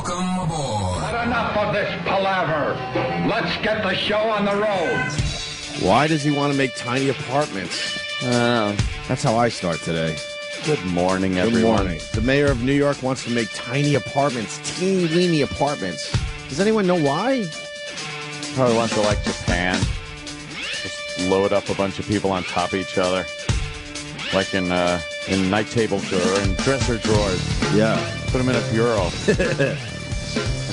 Welcome aboard. But enough of this palaver. Let's get the show on the road. Why does he want to make tiny apartments? That's how I start today. Good morning, everyone. Good morning. The mayor of New York wants to make tiny apartments, teeny weeny apartments. Does anyone know why? Probably wants to like Japan. Just load up a bunch of people on top of each other. Like in night table drawer and dresser drawers. Yeah. Put them in a bureau.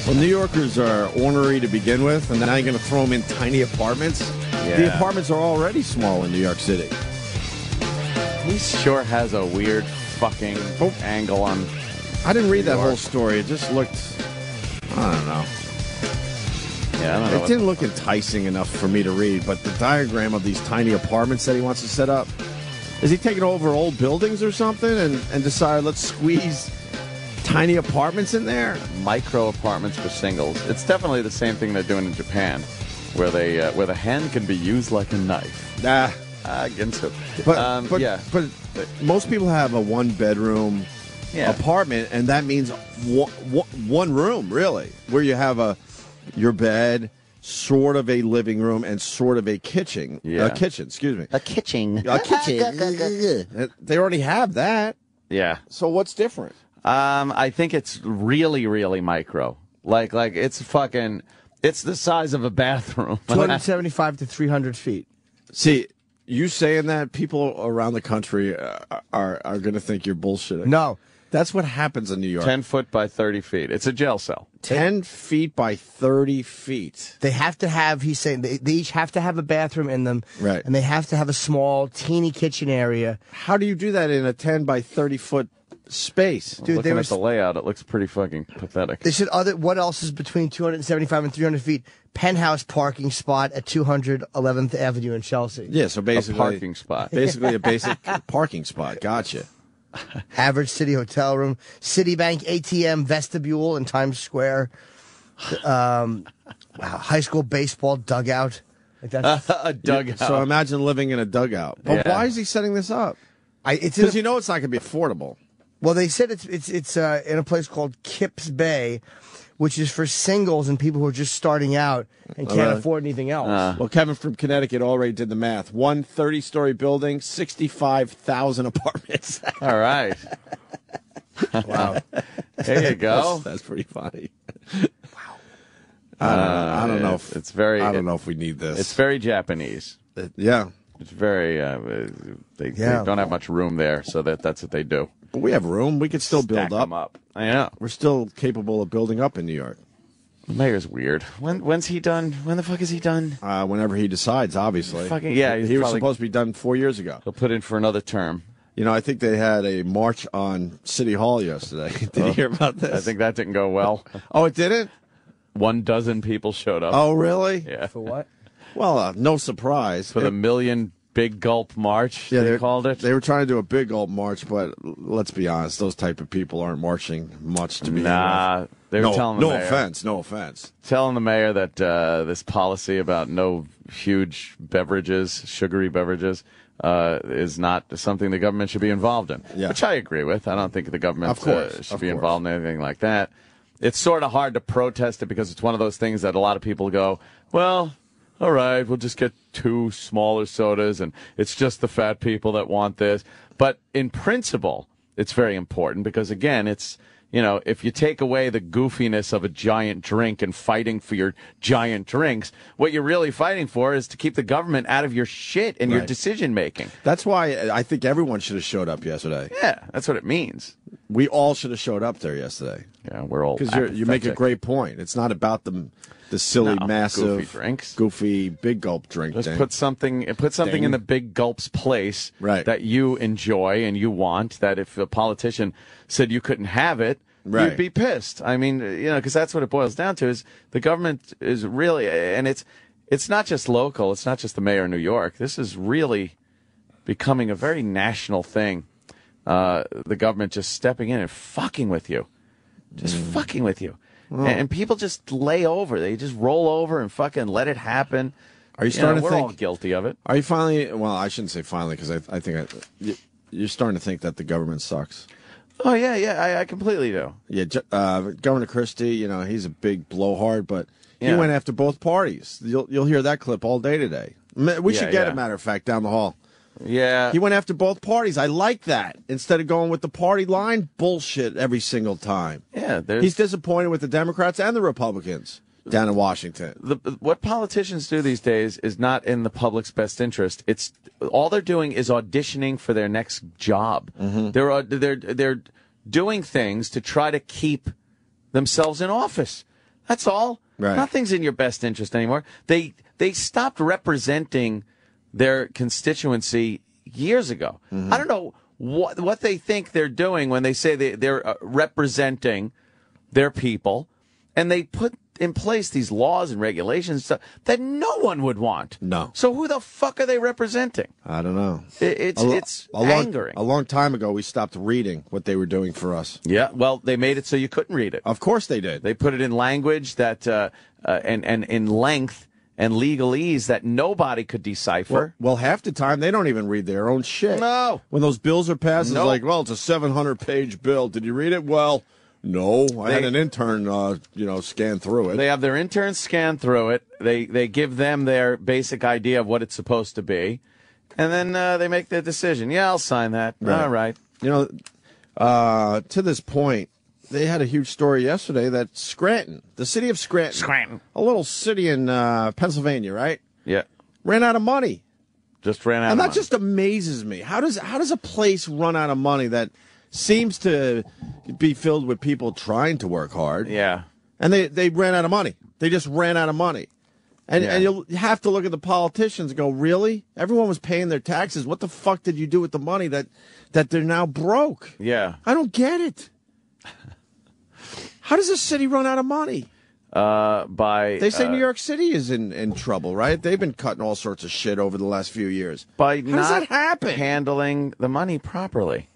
Well, New Yorkers are ornery to begin with, and now you're going to throw them in tiny apartments? Yeah. The apartments are already small in New York City. He sure has a weird fucking angle on. I didn't read that whole story. It just looked, I don't know. Yeah, I don't know. It didn't look enticing enough for me to read, but the diagram of these tiny apartments that he wants to set up, is he taking over old buildings or something and decided let's squeeze tiny apartments in there? Micro apartments for singles. It's definitely the same thing they're doing in Japan, where the hand can be used like a knife. Against it. But most people have a one-bedroom apartment, and that means one room, really, where you have your bed, sort of a living room, and sort of a kitchen. Yeah. A kitchen. A kitchen. They already have that. Yeah. So what's different? I think it's really, really micro. Like it's the size of a bathroom. 275 to 300 feet. See, you saying that, people around the country are going to think you're bullshitting. No. That's what happens in New York. 10 foot by 30 feet. It's a jail cell. 10 feet by 30 feet. They have to have, he's saying, they each have to have a bathroom in them. Right. And they have to have a small, teeny kitchen area. How do you do that in a 10 by 30 foot space? Dude, looking at the layout, it looks pretty fucking pathetic. They said what else is between 275 and 300 feet? Penthouse parking spot at 211th Avenue in Chelsea. Yeah, so basically a parking spot. Basically a basic parking spot. Gotcha. Average city hotel room, Citibank ATM vestibule in Times Square. High school baseball dugout. Like that's a dugout. So imagine living in a dugout. But why is he setting this up? Because you know it's not going to be affordable. Well, they said it's in a place called Kips Bay, which is for singles and people who are just starting out and can't afford anything else. Well, Kevin from Connecticut already did the math. One 30-story building, 65,000 apartments. All right. Wow. There you go. That's pretty funny. Wow. I don't know if it's very. I don't know if we need this. It's very Japanese. Yeah. It's very. They don't have much room there, so that's what they do. But we have room. We could still build them up. I know. We're still capable of building up in New York. The mayor's weird. When's he done? When the fuck is he done? Whenever he decides, obviously. He was supposed to be done 4 years ago. He'll put in for another term. You know, I think they had a march on City Hall yesterday. Did you hear about this? I think that didn't go well. Oh, it didn't? 12 people showed up. Oh, really? Yeah. For what? Well, no surprise. For the Million Big Gulp March, they called it. They were trying to do a big gulp march, but let's be honest, those type of people aren't marching much to begin with. They were telling the mayor. No offense. Telling the mayor that this policy about no huge beverages, sugary beverages, is not something the government should be involved in. Yeah. Which I agree with. I don't think the government should be involved in anything like that. It's sort of hard to protest it because it's one of those things that a lot of people go, well, all right, we'll just get 2 smaller sodas, and it's just the fat people that want this. But in principle, it's very important because, again, it's, if you take away the goofiness of a giant drink and fighting for your giant drinks, what you're really fighting for is to keep the government out of your shit and your decision-making. That's why I think everyone should have showed up yesterday. Yeah, that's what it means. We all should have showed up there yesterday. Yeah, we're all because you make a great point. It's not about the silly, massive, goofy drinks, goofy big gulp drink. Just put something in the big gulp's place that you enjoy and you want. That if a politician said you couldn't have it, you'd be pissed. I mean, because that's what it boils down to. Is the government is really, and it's not just local. It's not just the mayor of New York. This is really becoming a very national thing. The government just stepping in and fucking with you. Just fucking with you. Oh. And people just lay over. They just roll over and fucking let it happen. Are you starting to think... We're all guilty of it. Are you finally... Well, I shouldn't say finally, because I think you're starting to think that the government sucks. Oh, yeah, I completely do. Yeah, Governor Christie, he's a big blowhard, but he went after both parties. You'll hear that clip all day today. We should get it, matter of fact, down the hall. Yeah. He went after both parties. I like that. Instead of going with the party line bullshit every single time. Yeah, he's disappointed with the Democrats and the Republicans down in Washington. What politicians do these days is not in the public's best interest. It's all they're doing is auditioning for their next job. Mm-hmm. They're doing things to try to keep themselves in office. That's all. Right. Nothing's in your best interest anymore. They stopped representing their constituency years ago. Mm-hmm. I don't know what they think they're doing when they say they're representing their people, and they put in place these laws and regulations and stuff that no one would want. No. So who the fuck are they representing? I don't know. It's angering. A long time ago, we stopped reading what they were doing for us. Yeah, well, they made it so you couldn't read it. Of course they did. They put it in language that and in length and legalese that nobody could decipher. Well, half the time, they don't even read their own shit. No. When those bills are passed, it's like, well, it's a 700-page bill. Did you read it? Well, no. I had an intern, scan through it. They have their interns scan through it. They give them their basic idea of what it's supposed to be. And then they make their decision. Yeah, I'll sign that. Right. All right. To this point, they had a huge story yesterday that Scranton, the city of Scranton, a little city in Pennsylvania, right? Yeah. Ran out of money. Just ran out and of money. And that just amazes me. How does a place run out of money that seems to be filled with people trying to work hard? Yeah. And they ran out of money. They just ran out of money. And you'll have to look at the politicians and go, really? Everyone was paying their taxes. What the fuck did you do with the money that they're now broke? Yeah. I don't get it. How does a city run out of money? They say New York City is in trouble, right? They've been cutting all sorts of shit over the last few years. By How does that happen? handling the money properly.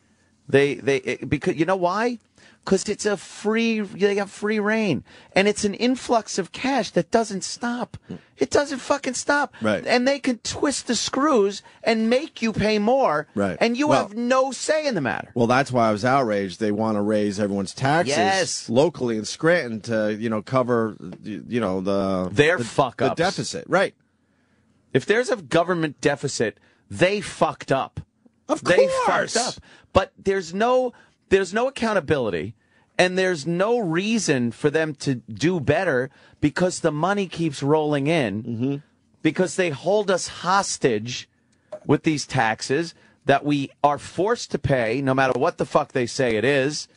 Because you know why? Because they have free reign, and it's an influx of cash that doesn't stop. It doesn't fucking stop. Right. And they can twist the screws and make you pay more. Right. And you have no say in the matter. Well, that's why I was outraged. They want to raise everyone's taxes locally in Scranton to cover their fuck ups, the deficit. Right. If there's a government deficit, they fucked up. Of course. They fucked up. But there's no accountability, and there's no reason for them to do better because the money keeps rolling in, because they hold us hostage with these taxes that we are forced to pay no matter what the fuck they say it is,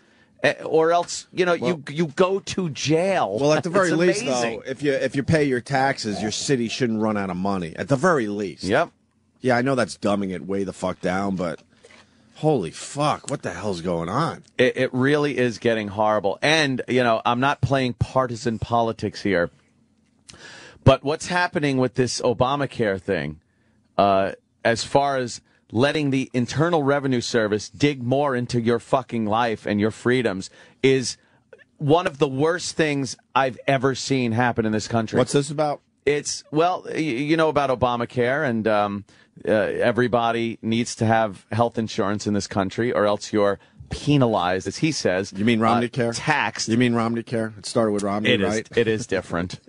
or else you go to jail. Well, at the very least, though, if you pay your taxes, your city shouldn't run out of money. At the very least. Yep. Yeah, I know that's dumbing it way the fuck down, but holy fuck, what the hell's going on? It really is getting horrible. And, I'm not playing partisan politics here, but what's happening with this Obamacare thing, as far as letting the Internal Revenue Service dig more into your fucking life and your freedoms, is one of the worst things I've ever seen happen in this country. What's this about? It's, you know about Obamacare, and everybody needs to have health insurance in this country, or else you're penalized, as he says. You mean Romney Care? Taxed. You mean Romney Care? It started with Romney, right? It is different.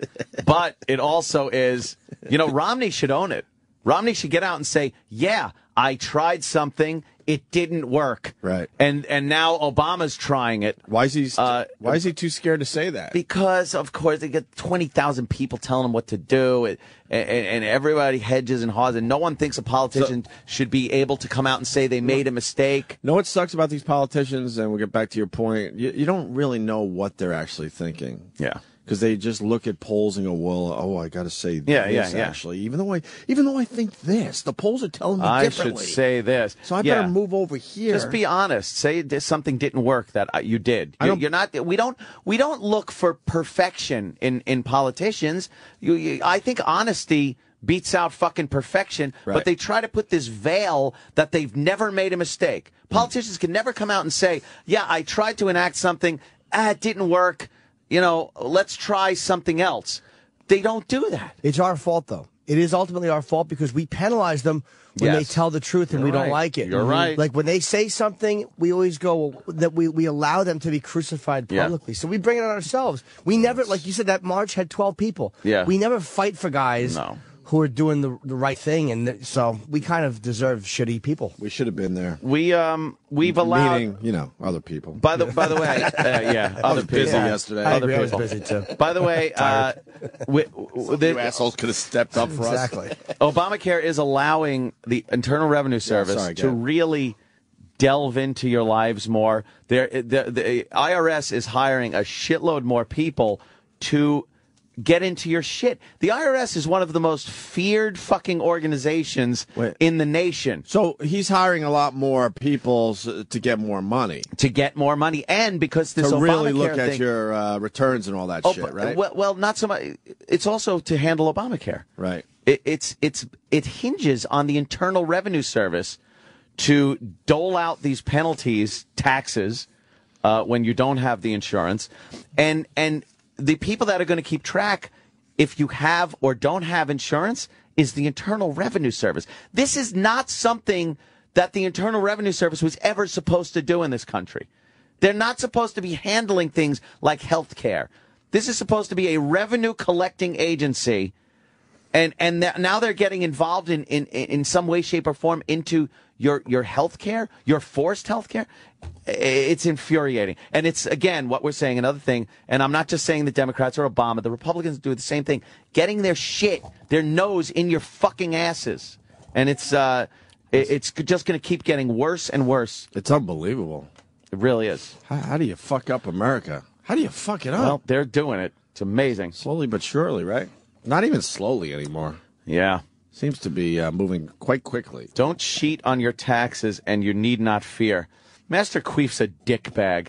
But it also is, Romney should own it. Romney should get out and say, yeah, I tried something. It didn't work. Right. And now Obama's trying it. Why is he too scared to say that? Because, of course, they get 20,000 people telling him what to do, and everybody hedges and haws, and no one thinks a politician should be able to come out and say they made a mistake. Know what sucks about these politicians, and we'll get back to your point, you don't really know what they're actually thinking. Yeah. Because they just look at polls and go, well, I got to say this, actually. Even though I think this, the polls are telling me differently. I should say this. So I better move over here. Just be honest. Say something didn't work that you did. You're not. We don't look for perfection in politicians. I think honesty beats out fucking perfection, right. But they try to put this veil that they've never made a mistake. Politicians can never come out and say, yeah, I tried to enact something, it didn't work. Let's try something else. They don't do that. It's our fault, though. it is ultimately our fault because we penalize them when they tell the truth and we don't like it. You're right. Like when they say something, we always go that we allow them to be crucified publicly. So we bring it on ourselves. We never, like you said, that march had 12 people. Yeah. We never fight for guys who are doing the right thing, and so we kind of deserve shitty people. We should have been there. We've allowed, meaning, other people. By the way, other people. Busy yesterday. I was busy too. By the way, you assholes could have stepped up for us. Exactly. Obamacare is allowing the Internal Revenue Service to really delve into your lives more. The IRS is hiring a shitload more people to get into your shit. The IRS is one of the most feared fucking organizations in the nation. So he's hiring a lot more people to get more money. To get more money, and because this to Obamacare really look thing, at your returns and all that shit, right? Well, not so much. It's also to handle Obamacare. Right. It hinges on the Internal Revenue Service to dole out these penalties, taxes, when you don't have the insurance, and the people that are going to keep track if you have or don't have insurance is the Internal Revenue Service. This is not something that the Internal Revenue Service was ever supposed to do in this country. They're not supposed to be handling things like health care. This is supposed to be a revenue collecting agency, and now they're getting involved in some way, shape, or form into your health care, your forced health care. It's infuriating. And it's, again, what we're saying, another thing, and I'm not just saying the Democrats or Obama, the Republicans do the same thing, getting their shit, their nose in your fucking asses. And it's just going to keep getting worse and worse. It's unbelievable. It really is. How do you fuck up America? How do you fuck it up? Well, they're doing it. It's amazing. Slowly but surely, right? Not even slowly anymore. Yeah. Seems to be moving quite quickly. Don't cheat on your taxes, and you need not fear. Master Queef's a dickbag.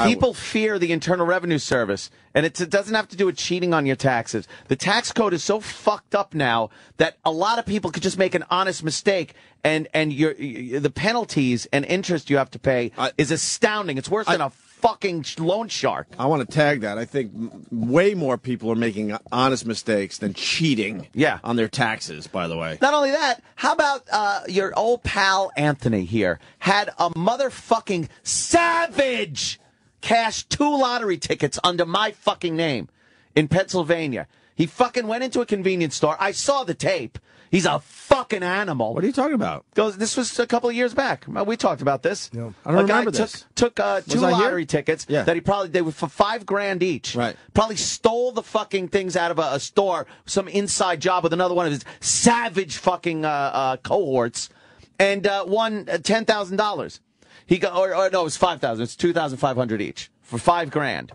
People fear the Internal Revenue Service, and it doesn't have to do with cheating on your taxes. The tax code is so fucked up now that a lot of people could just make an honest mistake, and the penalties and interest you have to pay is astounding. It's worse than a fucking loan shark. I want to tag that. I think way more people are making honest mistakes than cheating on their taxes, by the way. Not only that, how about your old pal Anthony here had a motherfucking savage cash 2 lottery tickets under my fucking name in Pennsylvania. He fucking went into a convenience store. I saw the tape. He's a fucking animal. What are you talking about? This was a couple of years back. We talked about this. No, I don't remember this. Took 2 lottery tickets that they were for $5,000 each. Right. Probably stole the fucking things out of a store, some inside job with another one of his savage fucking cohorts, and won $10,000. He got, or no, it was $5,000. It's $2,500 each for $5,000.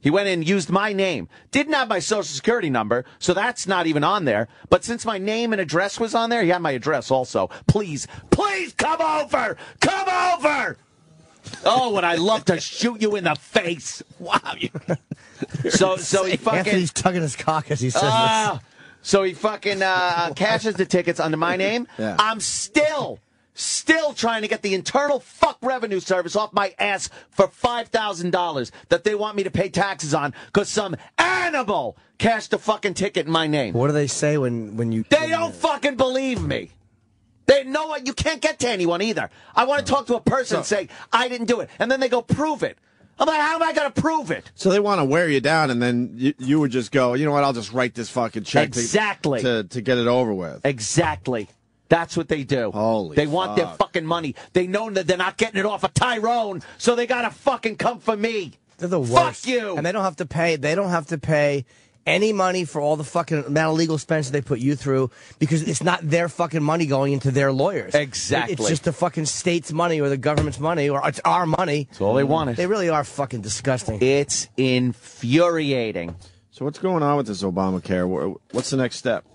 He went in, used my name. Didn't have my Social Security number, so that's not even on there. But since my name and address was on there, he had my address also. Please come over! Come over! Oh, would I love to shoot you in the face. Wow. So he fucking... Anthony's tugging his cock as he says this. So he fucking cashes the tickets under my name. Yeah. I'm still trying to get the Internal Revenue Service off my ass for $5,000 that they want me to pay taxes on because some animal cashed a fucking ticket in my name. What do they say when you... They don't fucking believe me. They know what you can't get to anyone either. I want to talk to a person and say, I didn't do it. And then they go, prove it. I'm like, how am I going to prove it? So they want to wear you down, and then you would just go, you know what, I'll just write this fucking check to get it over with. Exactly. That's what they do. They want their fucking money. They know that they're not getting it off of Tyrone, so they gotta fucking come for me. They're the worst. Fuck you. And they don't have to pay. They don't have to pay any money for all the fucking amount of legal expenses they put you through because it's not their fucking money going into their lawyers. Exactly. It's just the fucking state's money or the government's money or it's our money. That's all they wanted. They really are fucking disgusting. It's infuriating. So what's going on with this Obamacare? What's the next step?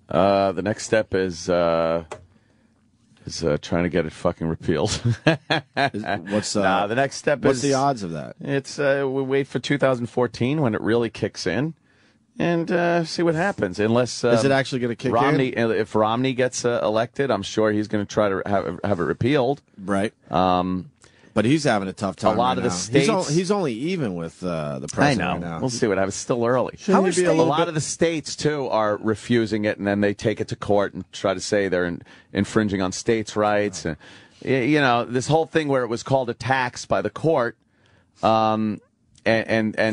The next step is trying to get it fucking repealed. The next step is... What's the odds of that? It's we wait for 2014 when it really kicks in and see what happens. Unless is it actually going to kick in? If Romney gets elected, I'm sure he's going to try to have it repealed. Right. But he's having a tough time. A lot of the states. He's only even with the president I know. right now. We'll see what happens. It's still early. A lot of the states, too, are refusing it, and then they take it to court and try to say they're infringing on states' rights. And, this whole thing where it was called a tax by the court, and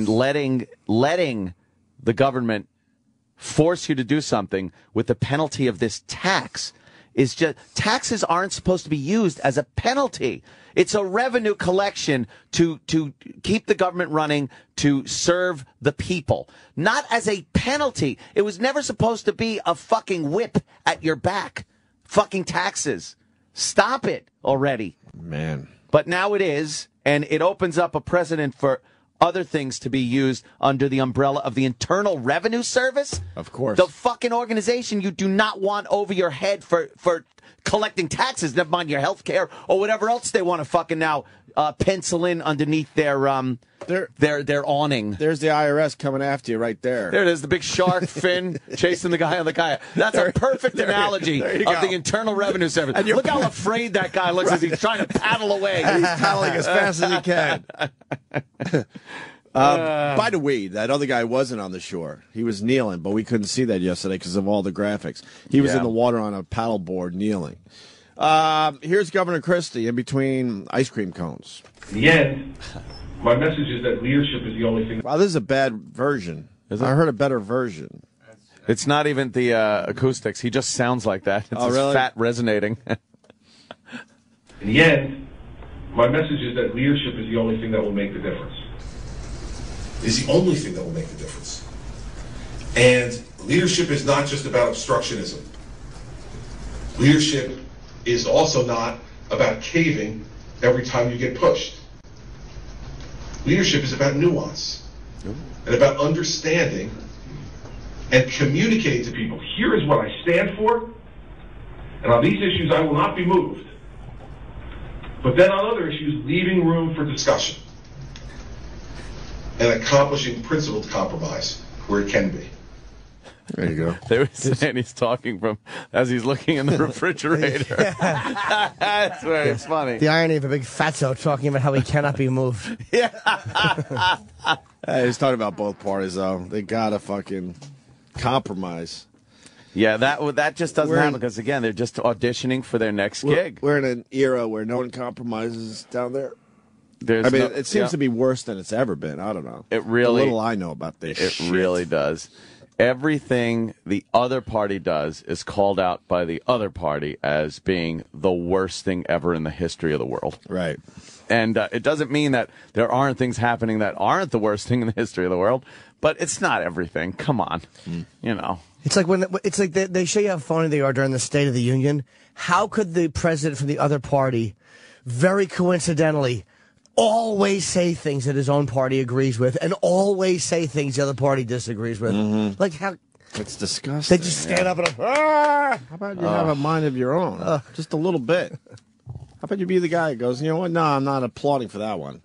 letting the government force you to do something with the penalty of this tax is just, taxes aren't supposed to be used as a penalty. It's a revenue collection to keep the government running, to serve the people, not as a penalty. It was never supposed to be a fucking whip at your back. Fucking taxes. Stop it already. Man. But now it is, and it opens up a precedent for other things to be used under the umbrella of the Internal Revenue Service. Of course. The fucking organization you do not want over your head for collecting taxes, never mind your health care or whatever else they want to fucking now pencil in underneath their awning. There's the IRS coming after you right there. There it is, the big shark fin chasing the guy on the kayak. That's a perfect analogy of the Internal Revenue Service. Look how afraid that guy looks as he's trying to paddle away. He's paddling as fast as he can. By the way, that other guy wasn't on the shore. He was kneeling, but we couldn't see that yesterday because of all the graphics. He was in the water on a paddleboard kneeling. Here's Governor Christie in between ice cream cones. In the end, my message is that leadership is the only thing. Wow, this is a bad version. I heard a better version. It's not even the acoustics. He just sounds like that. It's really? Fat resonating. In the end, my message is that leadership is the only thing that will make the difference. Is the only thing that will make the difference. And leadership is not just about obstructionism. Leadership is also not about caving every time you get pushed. Leadership is about nuance and about understanding and communicating to people. Here is what I stand for, and on these issues I will not be moved. But then on other issues, leaving room for discussion and accomplishing principled compromise where it can be. There you go. They were saying he's talking from as he's looking in the refrigerator. That's where it's funny. The irony of a big fatso talking about how he cannot be moved. Yeah. He's talking about both parties, though. They gotta fucking compromise. Yeah, that just doesn't happen because, again, they're just auditioning for their next gig. We're in an era where no one compromises down there. It seems to be worse than it's ever been. I don't know. It really, the little I know about this shit. Really does. Everything the other party does is called out by the other party as being the worst thing ever in the history of the world. Right. And it doesn't mean that there aren't things happening that aren't the worst thing in the history of the world, but it's not everything. Come on. You know. It's like they show you how phony they are during the State of the Union. How could the president from the other party, very coincidentally, always say things that his own party agrees with and always say things the other party disagrees with? Mm-hmm. Like how... It's disgusting. They just stand up and... How about you have a mind of your own? Just a little bit. How about you be the guy who goes, you know what? No, I'm not applauding for that one.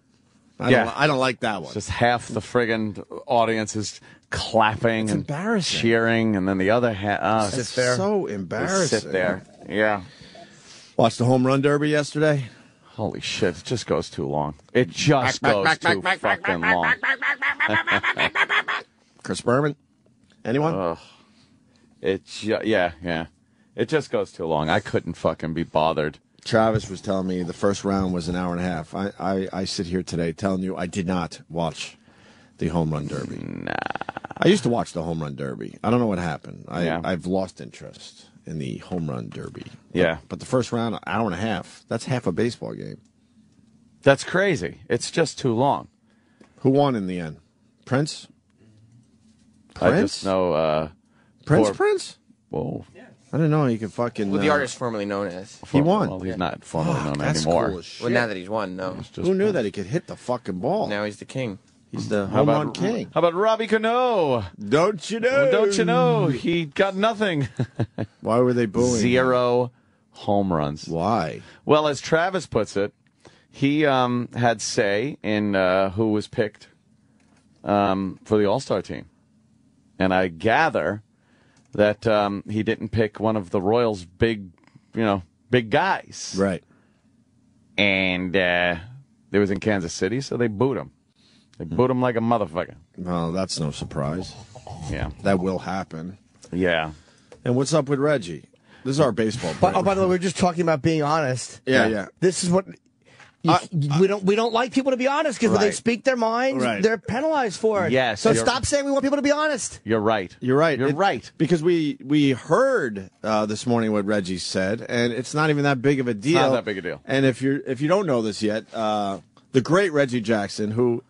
I don't like that one. It's just half the friggin' audience is clapping and embarrassing. Cheering, and then the other half... it's so embarrassing. Sit there. Yeah. Watched the home run derby yesterday. Holy shit, it just goes too long. It just goes too fucking long. Chris Berman? Anyone? Yeah. It just goes too long. I couldn't fucking be bothered. Travis was telling me the first round was an hour and a half. I sit here today telling you I did not watch the home run derby. Nah. I used to watch the home run derby. I don't know what happened. I've lost interest in the home run derby. Yeah. But the first round, an hour and a half, that's half a baseball game. That's crazy. It's just too long. Who won in the end? Prince? I just know... Prince? Whoa. Yeah. I didn't know he could fucking... Well, the artist formerly known as. He won. Well, he's not formerly known that's anymore. Cool as shit. Well, now that he's won, no. Who knew that he could hit the fucking ball? Now he's the king. He's the home run king. How about Robbie Cano? Don't you know? Don't you know? He got nothing. Why were they booing? 0 home runs. Why? Well, as Travis puts it, he had say in who was picked for the All-Star team. And I gather that he didn't pick one of the Royals' big guys. Right. And They was in Kansas City, so they booed him. They booed him like a motherfucker. Well, that's no surprise. Yeah. That will happen. Yeah. And what's up with Reggie? This is our baseball player. By the way, we're just talking about being honest. Yeah. This is what... we don't like people to be honest because when they speak their minds, they're penalized for it. Yes. So stop saying we want people to be honest. You're right. You're right. You're right. Because we heard this morning what Reggie said, and it's not even that big of a deal. It's not that big a deal. And if you don't know this yet, the great Reggie Jackson, who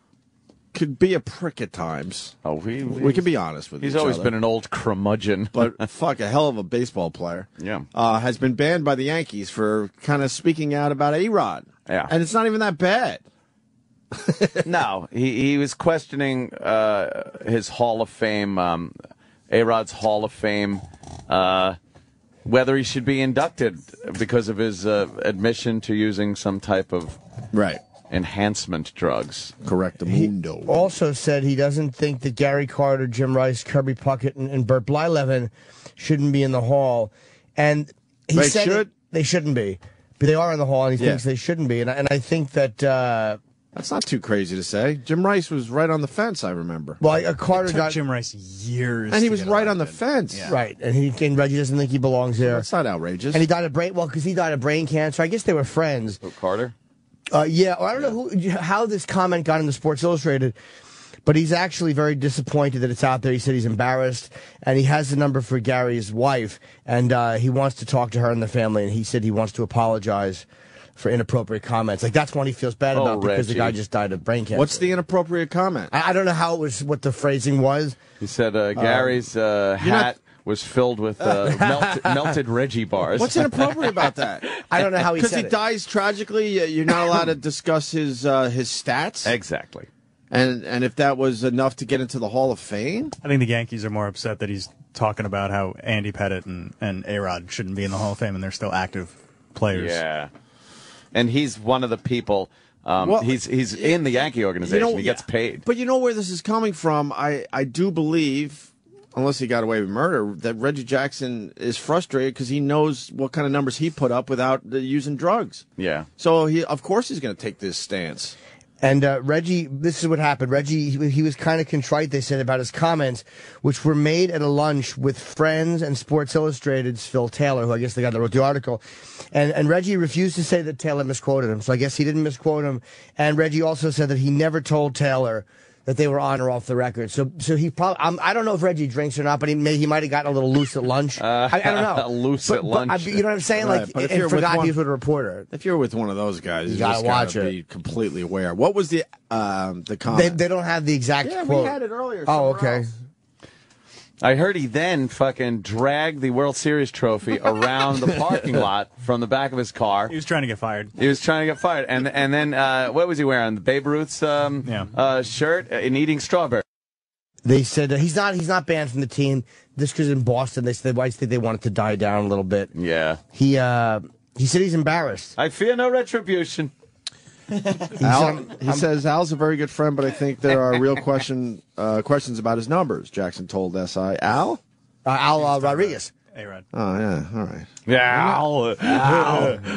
could be a prick at times. Oh, we can be honest with he's each always other. been an old curmudgeon. But fuck, a hell of a baseball player. Yeah. Has been banned by the Yankees for kind of speaking out about A-Rod. Yeah. And it's not even that bad. No, he was questioning his Hall of Fame, A-Rod's Hall of Fame, whether he should be inducted because of his admission to using some type of enhancement drugs. Correctamundo. He also said he doesn't think that Gary Carter, Jim Rice, Kirby Puckett, and Burt Blyleven shouldn't be in the Hall. And he said they shouldn't be. But they are in the Hall, and he thinks they shouldn't be. And I think that... that's not too crazy to say. Jim Rice was right on the fence, I remember. Well, Carter it took Jim Rice years and he to was get right elected. on the fence. Yeah. Right, and Reggie doesn't think he belongs there. That's not outrageous. And he died of brain cancer. I guess they were friends. Oh, Carter? Yeah, I don't know how this comment got into Sports Illustrated, but he's actually very disappointed that it's out there. He said he's embarrassed, and he has the number for Gary's wife, and he wants to talk to her and the family, and he said he wants to apologize for inappropriate comments. Like, that's one he feels bad about because the guy just died of brain cancer. What's the inappropriate comment? I don't know how it was, what the phrasing was. He said Gary's hat was filled with melted Reggie bars. What's inappropriate about that? I don't know how he said it. Because he dies tragically, you're not allowed to discuss his stats? Exactly. And if that was enough to get into the Hall of Fame? I think the Yankees are more upset that he's talking about how Andy Pettitte and A-Rod shouldn't be in the Hall of Fame and they're still active players. Yeah. And he's one of the people... he's in the Yankee organization. He gets paid. But you know where this is coming from? I do believe, unless he got away with murder, that Reggie Jackson is frustrated because he knows what kind of numbers he put up without using drugs. Yeah. So of course he's going to take this stance. And Reggie, this is what happened. Reggie, he was kind of contrite, they said, about his comments, which were made at a lunch with friends and Sports Illustrated's Phil Taylor, who I guess the guy that wrote the article. And Reggie refused to say that Taylor misquoted him, so I guess he didn't misquote him. And Reggie also said that he never told Taylor that they were on or off the record. So he probably, I don't know if Reggie drinks or not, but he might have gotten a little loose at lunch. I don't know. Loose at lunch. You know what I'm saying? Right, like, but if and you're forgot with he was with a reporter. If you're with one of those guys, you gotta just watch gotta it. be completely aware. What was the comment? They don't have the exact quote. we had it earlier. Oh, okay. Else. I heard he then fucking dragged the World Series trophy around the parking lot from the back of his car. He was trying to get fired. And then what was he wearing? The Babe Ruth's shirt and eating strawberry. They said he's not banned from the team. This because in Boston, they said I think they wanted to die down a little bit. Yeah. He said he's embarrassed. I fear no retribution. He says Al's a very good friend, but I think there are real questions about his numbers. Jackson told SI. Al Rodriguez. A-Rod. Oh yeah, all right. Yeah.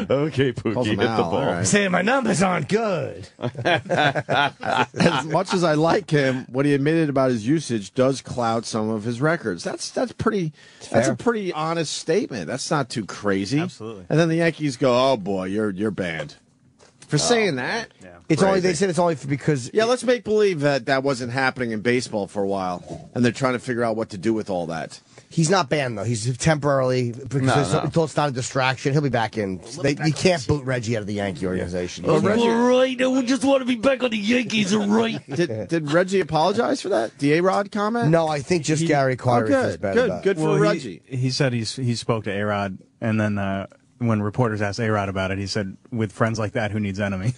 Okay, Pookie, hit the Al, ball. right. Saying my numbers aren't good. As much as I like him, what he admitted about his usage does cloud some of his records. That's a pretty honest statement. That's not too crazy. Absolutely. And then the Yankees go, "Oh boy, you're banned for saying that." Yeah. It's Crazy. only they said it's only because Let's make believe that wasn't happening in baseball for a while, and they're trying to figure out what to do with all that. he's not banned though. He's temporarily because until it's not a distraction. He'll be back in. You can't boot Reggie out of the Yankee organization. Well, Reggie, all right, I just want to be back on the Yankees. All right. Did Reggie apologize for that? The A-Rod comment? No, I think just Gary Carter feels bad about it. Good for Reggie. He said he spoke to A-Rod, and then when reporters asked A-Rod about it, he said, with friends like that, who needs enemies?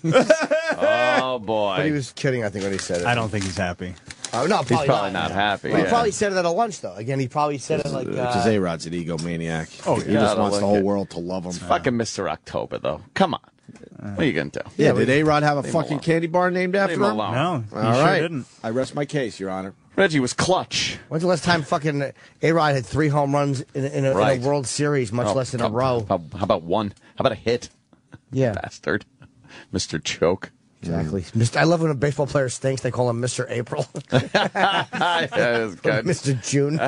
Oh, boy. But he was kidding, I think, when he said it. I don't think he's happy. Oh, no, He's probably not happy. He probably said it at a lunch, though. Again, he probably said it like... Because A-Rod's an egomaniac. Oh, He yeah, just I don't wants the like whole it. world to love him. Fucking Mr. October, though. Come on. What are you going to do? Yeah, did A-Rod have a fucking alone. candy bar named after Leave him him? alone. No, he All sure right. didn't. I rest my case, Your Honor. Reggie was clutch. When's the last time fucking A-Rod had 3 home runs in a Right. World Series, much less in a row? How about one? How about a hit? Yeah. Bastard. Mr. Choke. Exactly. I love when a baseball player stinks. They call him Mr. April. That is good. Mr. June.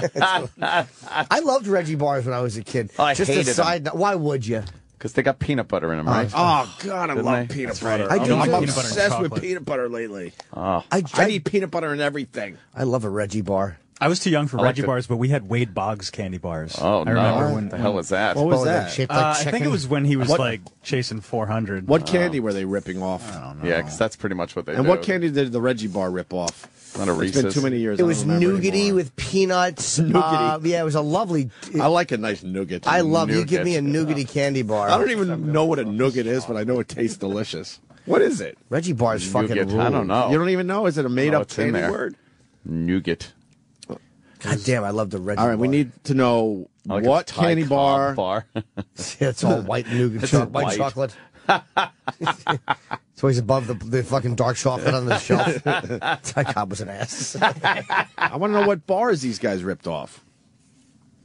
I loved Reggie bars when I was a kid. Oh, I Just hated a side note. Why would you? Because they got peanut butter in them, right? Oh, God, I Didn't love they? peanut Right. butter. I do. I'm Peanut butter and obsessed with chocolate. peanut butter lately. Oh. I need peanut butter in everything. I love a Reggie bar. I was too young for I like Reggie the- bars, but we had Wade Boggs candy bars. Oh, I remember no. when What the hell was that? What was Oh, they're that? shaped like I think chicken. it was when he was What- like chasing 400. What candy were they ripping off? I don't know. Yeah, because that's pretty much what they And do. what candy did the Reggie bar rip off? Not a It's been Reese's. too many years. It I was don't remember nougaty anymore. with peanuts. Nougaty. Yeah, it was a lovely. I like a nice nougat. I love you. Give me a Nougat. nougaty candy bar. I don't even know what a nougat is, but I know it tastes delicious. What is it? Reggie bars fucking Nougat. rule. I don't know. You don't even know? Is it a made-up what's in candy there. word? Nougat. God damn, I love the Reggie. All right, we bar. need to know I like what a Thai candy cob bar. It's all white nougat, It's white white. chocolate. It's always above the fucking dark chocolate on the shelf. Thai cob was an ass. I want to know what bars these guys ripped off.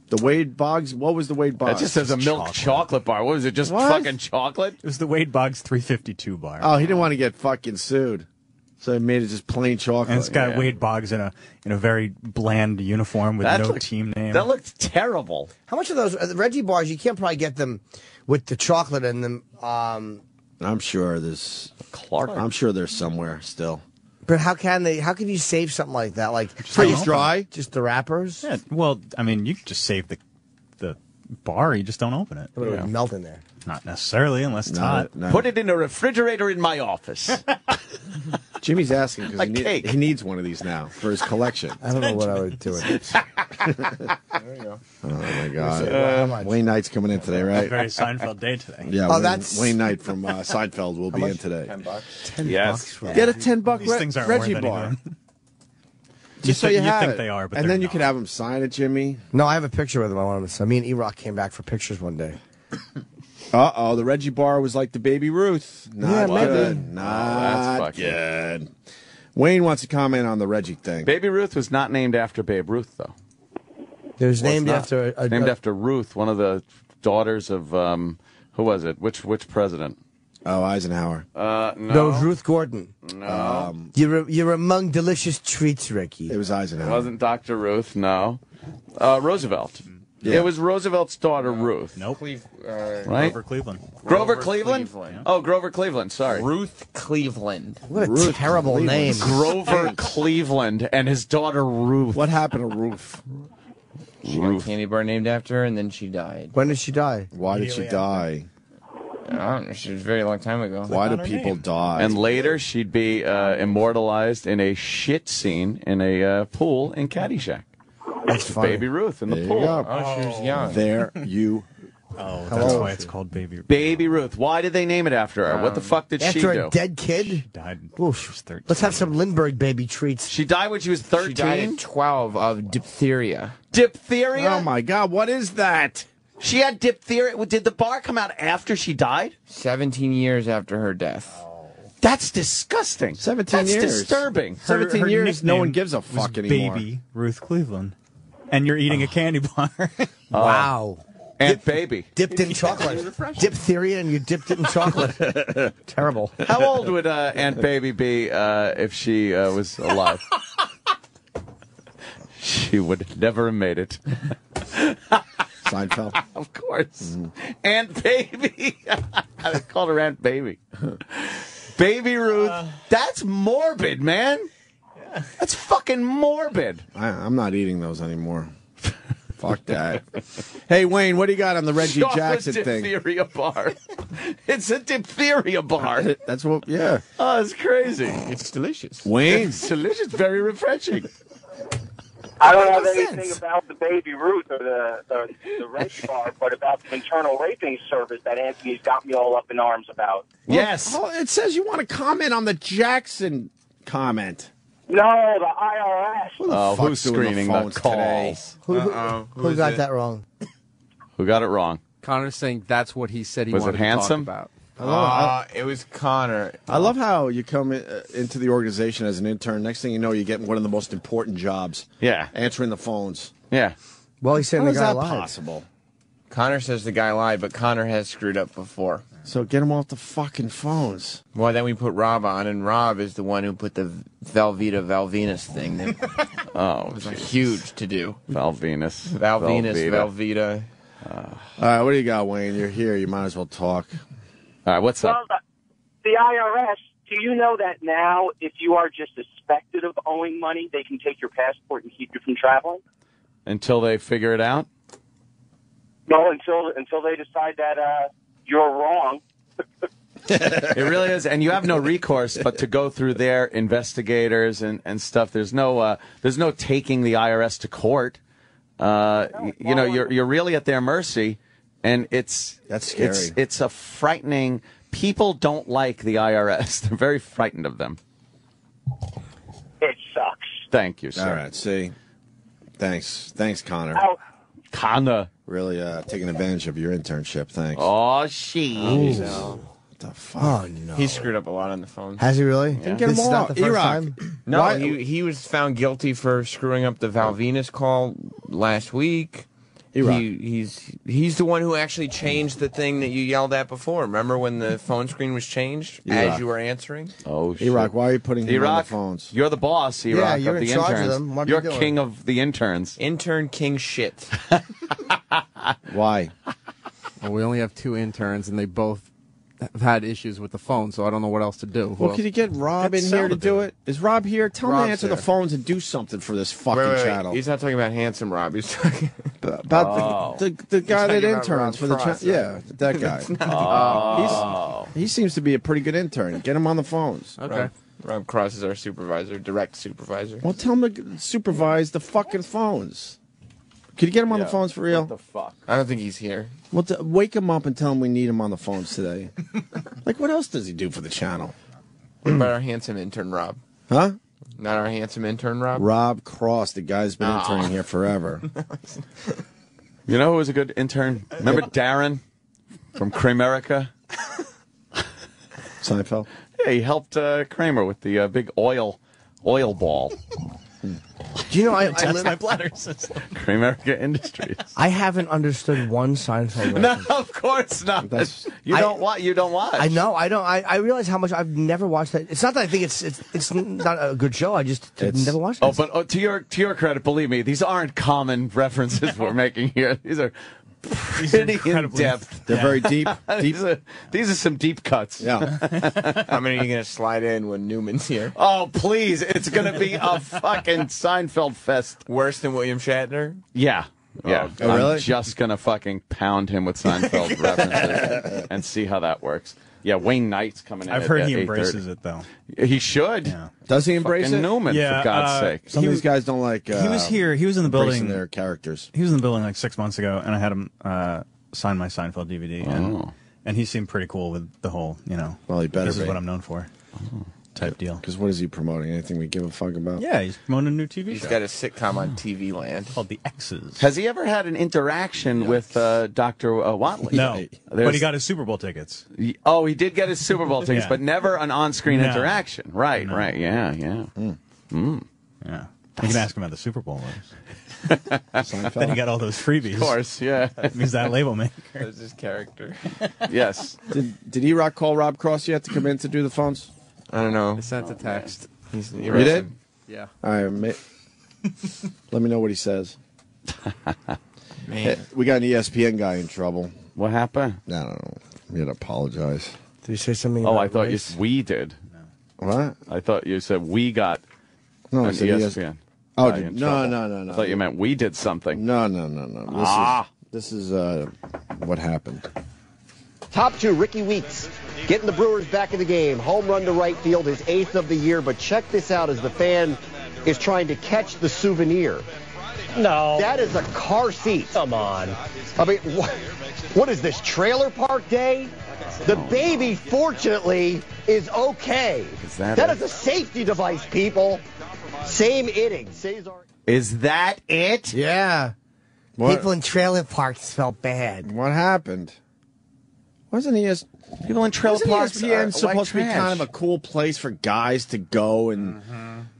The Wade Boggs. What was the Wade Boggs? That just says a milk chocolate bar. What was it? Just What? fucking chocolate? It was the Wade Boggs 352 bar. Oh, he didn't want to get fucking sued, so he made it just plain chocolate. And it's got Yeah. Wade Boggs in a very bland uniform with That no looked- team name. That looked terrible. How much of those the Reggie bars? You can't probably get them with the chocolate in them. I'm sure there's. Clark. I'm sure there's somewhere still. But how can they? How can you save something like that? Like Freeze dry. just the wrappers? Yeah, well, I mean, you could just save the bar. You just don't open it. But it would melt in there. Not necessarily, unless it's hot. No. Put it in a refrigerator in my office. Jimmy's asking because Like cake. he needs one of these now for his collection. I don't know what I would do with it. There you go. Oh my God! How much? Wayne Knight's coming in today, right? Very Seinfeld day today. Yeah. Oh, Wayne, that's- Wayne Knight from Seinfeld will be in today. $10. Yes. Get a $10 These things aren't Reggie worth bar. anything. Just so you You have think it. they are, but and they're then you not. could have him sign it, Jimmy. No, I have a picture with him. I want him to. So me and E-Rock came back for pictures one day. The Reggie bar was like the Baby Ruth. Not Yeah, maybe. good. Not fucking- good. Wayne wants to comment on the Reggie thing. Baby Ruth was not named after Babe Ruth, though. It was named not. after Named after Ruth, one of the daughters of who was it? Which president? Oh, Eisenhower. No. No, it was Ruth Gordon. No. You're among delicious treats, Ricky. It was Eisenhower. It wasn't Dr. Ruth, no. Roosevelt. Yeah. It was Roosevelt's daughter, Ruth. Nope. Right? Grover Cleveland. Grover Cleveland? Cleveland. Oh, Grover Cleveland, sorry. Ruth Cleveland. What a Ruth terrible Cleveland. name. Grover Cleveland and his daughter, Ruth. What happened to Ruth? She got a candy bar named after her, and then she died. When did she die? Why did she die? I don't know. She was a very long time ago. Why do her people name. die? And later, she'd be immortalized in a shit scene in a pool in Caddyshack. That's funny. Baby Ruth in the there you pool. go. Oh, she was young. There you. Oh, How that's old why is it's she? called Baby. Baby Ruth. Why did they name it after her? What the fuck did she After do? a dead kid? Died. Oof. She was 13. Let's have some Lindbergh baby treats. She died when she was She died 13? at 12 of diphtheria. Diphtheria? Oh my God! What is that? She had diphtheria. Did the bar come out after she died? 17 years after her death. That's disgusting. 17 That's years. disturbing. 17 years. No nickname one gives a was fuck anymore. Baby Ruth Cleveland. And you're eating a candy bar. Wow. Aunt Baby. Dipped in chocolate. Diphtheria and you dipped it in chocolate. Terrible. How old would Aunt Baby be if she was alive? She would never have made it. Seinfeld. Of course. Aunt Baby. I called her Aunt Baby. Baby Ruth. That's morbid, man. That's fucking morbid. I'm not eating those anymore. Fuck that. Hey, Wayne, what do you got on the Reggie Jackson thing? Diphtheria bar. It's a diphtheria bar. That's what, yeah. Oh, it's crazy. It's delicious. Wayne. It's delicious, very refreshing. I don't have Makes anything sense. about the Baby Ruth or the Reggie bar, but about the internal raping service that Anthony's got me all up in arms about. Yes. Oh, it says you want to comment on the Jackson comment. No, the IRS. Oh, fuck's who's doing the screening the phones today? calls? Who got that wrong? Who got it wrong? Connor's saying that's what he said he Was it wanted handsome? to talk about. It was Connor. I love how you come into the organization as an intern. Next thing you know, you get one of the most important jobs. Yeah. Answering the phones. Yeah. Well, he's saying How the is guy that lied. possible? Connor says the guy lied, but Connor has screwed up before. So get him off the fucking phones. Well, then we put Rob on, and Rob is the one who put the Valvenus thing. That it was huge to do. Valvenus. Velveeta. All right, what do you got, Wayne? You're here. You might as well talk. All right, what's up? Well, the IRS, do you know that now if you are just suspected of owing money, they can take your passport and keep you from traveling? Until they figure it out? No, until they decide that you're wrong. It really is, and you have no recourse but to go through their investigators and stuff. There's no taking the IRS to court. You're really at their mercy, and that's scary. It's a frightening. People don't like the IRS. They're very frightened of them. It sucks. Thank you, sir. All right, see. Thanks, Connor. Connor. Really taking advantage of your internship. Thanks. Oh, shit. What the fuck? Oh, no. He screwed up a lot on the phone. Has he really? Then get This him is off. not the first time? No, he was found guilty for screwing up the Valvenus call last week. He's the one who actually changed the thing that you yelled at before. Remember when the phone screen was changed as you were answering? Oh, shit. E-Rock, why are you putting him on the E-Rock, phones? you're the boss, E-Rock, Yeah, you're of the in charge of interns. them. What are You're you doing? king of the interns. Intern king shit. Why? Well, we only have 2 interns, and they both have had issues with the phone, so I don't know what else to do. Well, could you get Rob in here to do it? Is Rob here? Tell him to answer the phones and do something for this fucking channel. He's not talking about handsome Rob. He's talking about the guy that interns for the channel. Yeah, that guy. He seems to be a pretty good intern. Get him on the phones. Okay. Rob Cross is our supervisor, direct supervisor. Well, tell him to supervise the fucking phones. Could you get him on the phones for real? What the fuck? I don't think he's here. Well, wake him up and tell him we need him on the phones today. Like, what else does he do for the channel? What about our handsome intern, Rob? Huh? Not our handsome intern, Rob? Rob Cross, the guy's been interning here forever. You know who was a good intern? Remember Darren from Kramerica? Seinfeld? Yeah, he helped Kramer with the big oil ball. Do you know, I my bladder system. Kramerica Industries. I haven't understood one Seinfeld No, reference. of course not. You don't watch. I know. I don't. I realize how much I've never watched that. It's not that I think it's not a good show. I just never watched it. Oh, but to your credit, believe me, these aren't common references we're making here. These are pretty in depth. They're very deep. These are some deep cuts. Yeah. How many are you going to slide in when Newman's here? Oh, please. It's going to be a fucking Seinfeld fest. Worse than William Shatner? Yeah. Yeah. Oh, really? I'm just going to fucking pound him with Seinfeld references and see how that works. Yeah, Wayne Knight's coming in. I've heard he embraces it, though. He should. Yeah. Does he embrace fucking it? Newman, Yeah, for God's sake. Some of these guys don't like. He was here. He was in the embracing building. their characters. He was in the building like 6 months ago, and I had him sign my Seinfeld DVD, and he seemed pretty cool with the whole, Well, he better this is be. what I'm known for type deal. Because what is he promoting? Anything we give a fuck about? Yeah, he's promoting a new TV He's show got a sitcom on TV Land called The X's. Has he ever had an interaction with Dr. Watley? No, but he got his Super Bowl tickets. He did get his Super Bowl tickets, Yeah. but never an on-screen No. interaction. Right, No. right, yeah. Yeah, you can ask him how the Super Bowl was. Then he got all those freebies. Of course, yeah. He's that label maker. That's his character. Yes. Did E-Rock call Rob Cross yet to come in to do the phones? I don't know. I sent a text. You did? Yeah. All right, let me know what he says. Man. Hey, we got an ESPN guy in trouble. What happened? I don't know. We had to apologize. Did you say something? Oh, about I thought race? we did. What? I thought you said we got No, I an said ESPN. Oh, guy in no. trouble. I thought you meant we did something. No. This is what happened. Top 2, Ricky Weeks, getting the Brewers back in the game. Home run to right field, his 8th of the year. But check this out as the fan is trying to catch the souvenir. No. That is a car seat. Come on. I mean, what is this, trailer park day? The baby, fortunately, is okay. That is a safety device, people. Same inning. Cesar. Is that it? Yeah. What? People in trailer parks felt bad. What happened? Wasn't people in trailer parks ESPN are supposed to be trash. kind of a cool place for guys to go and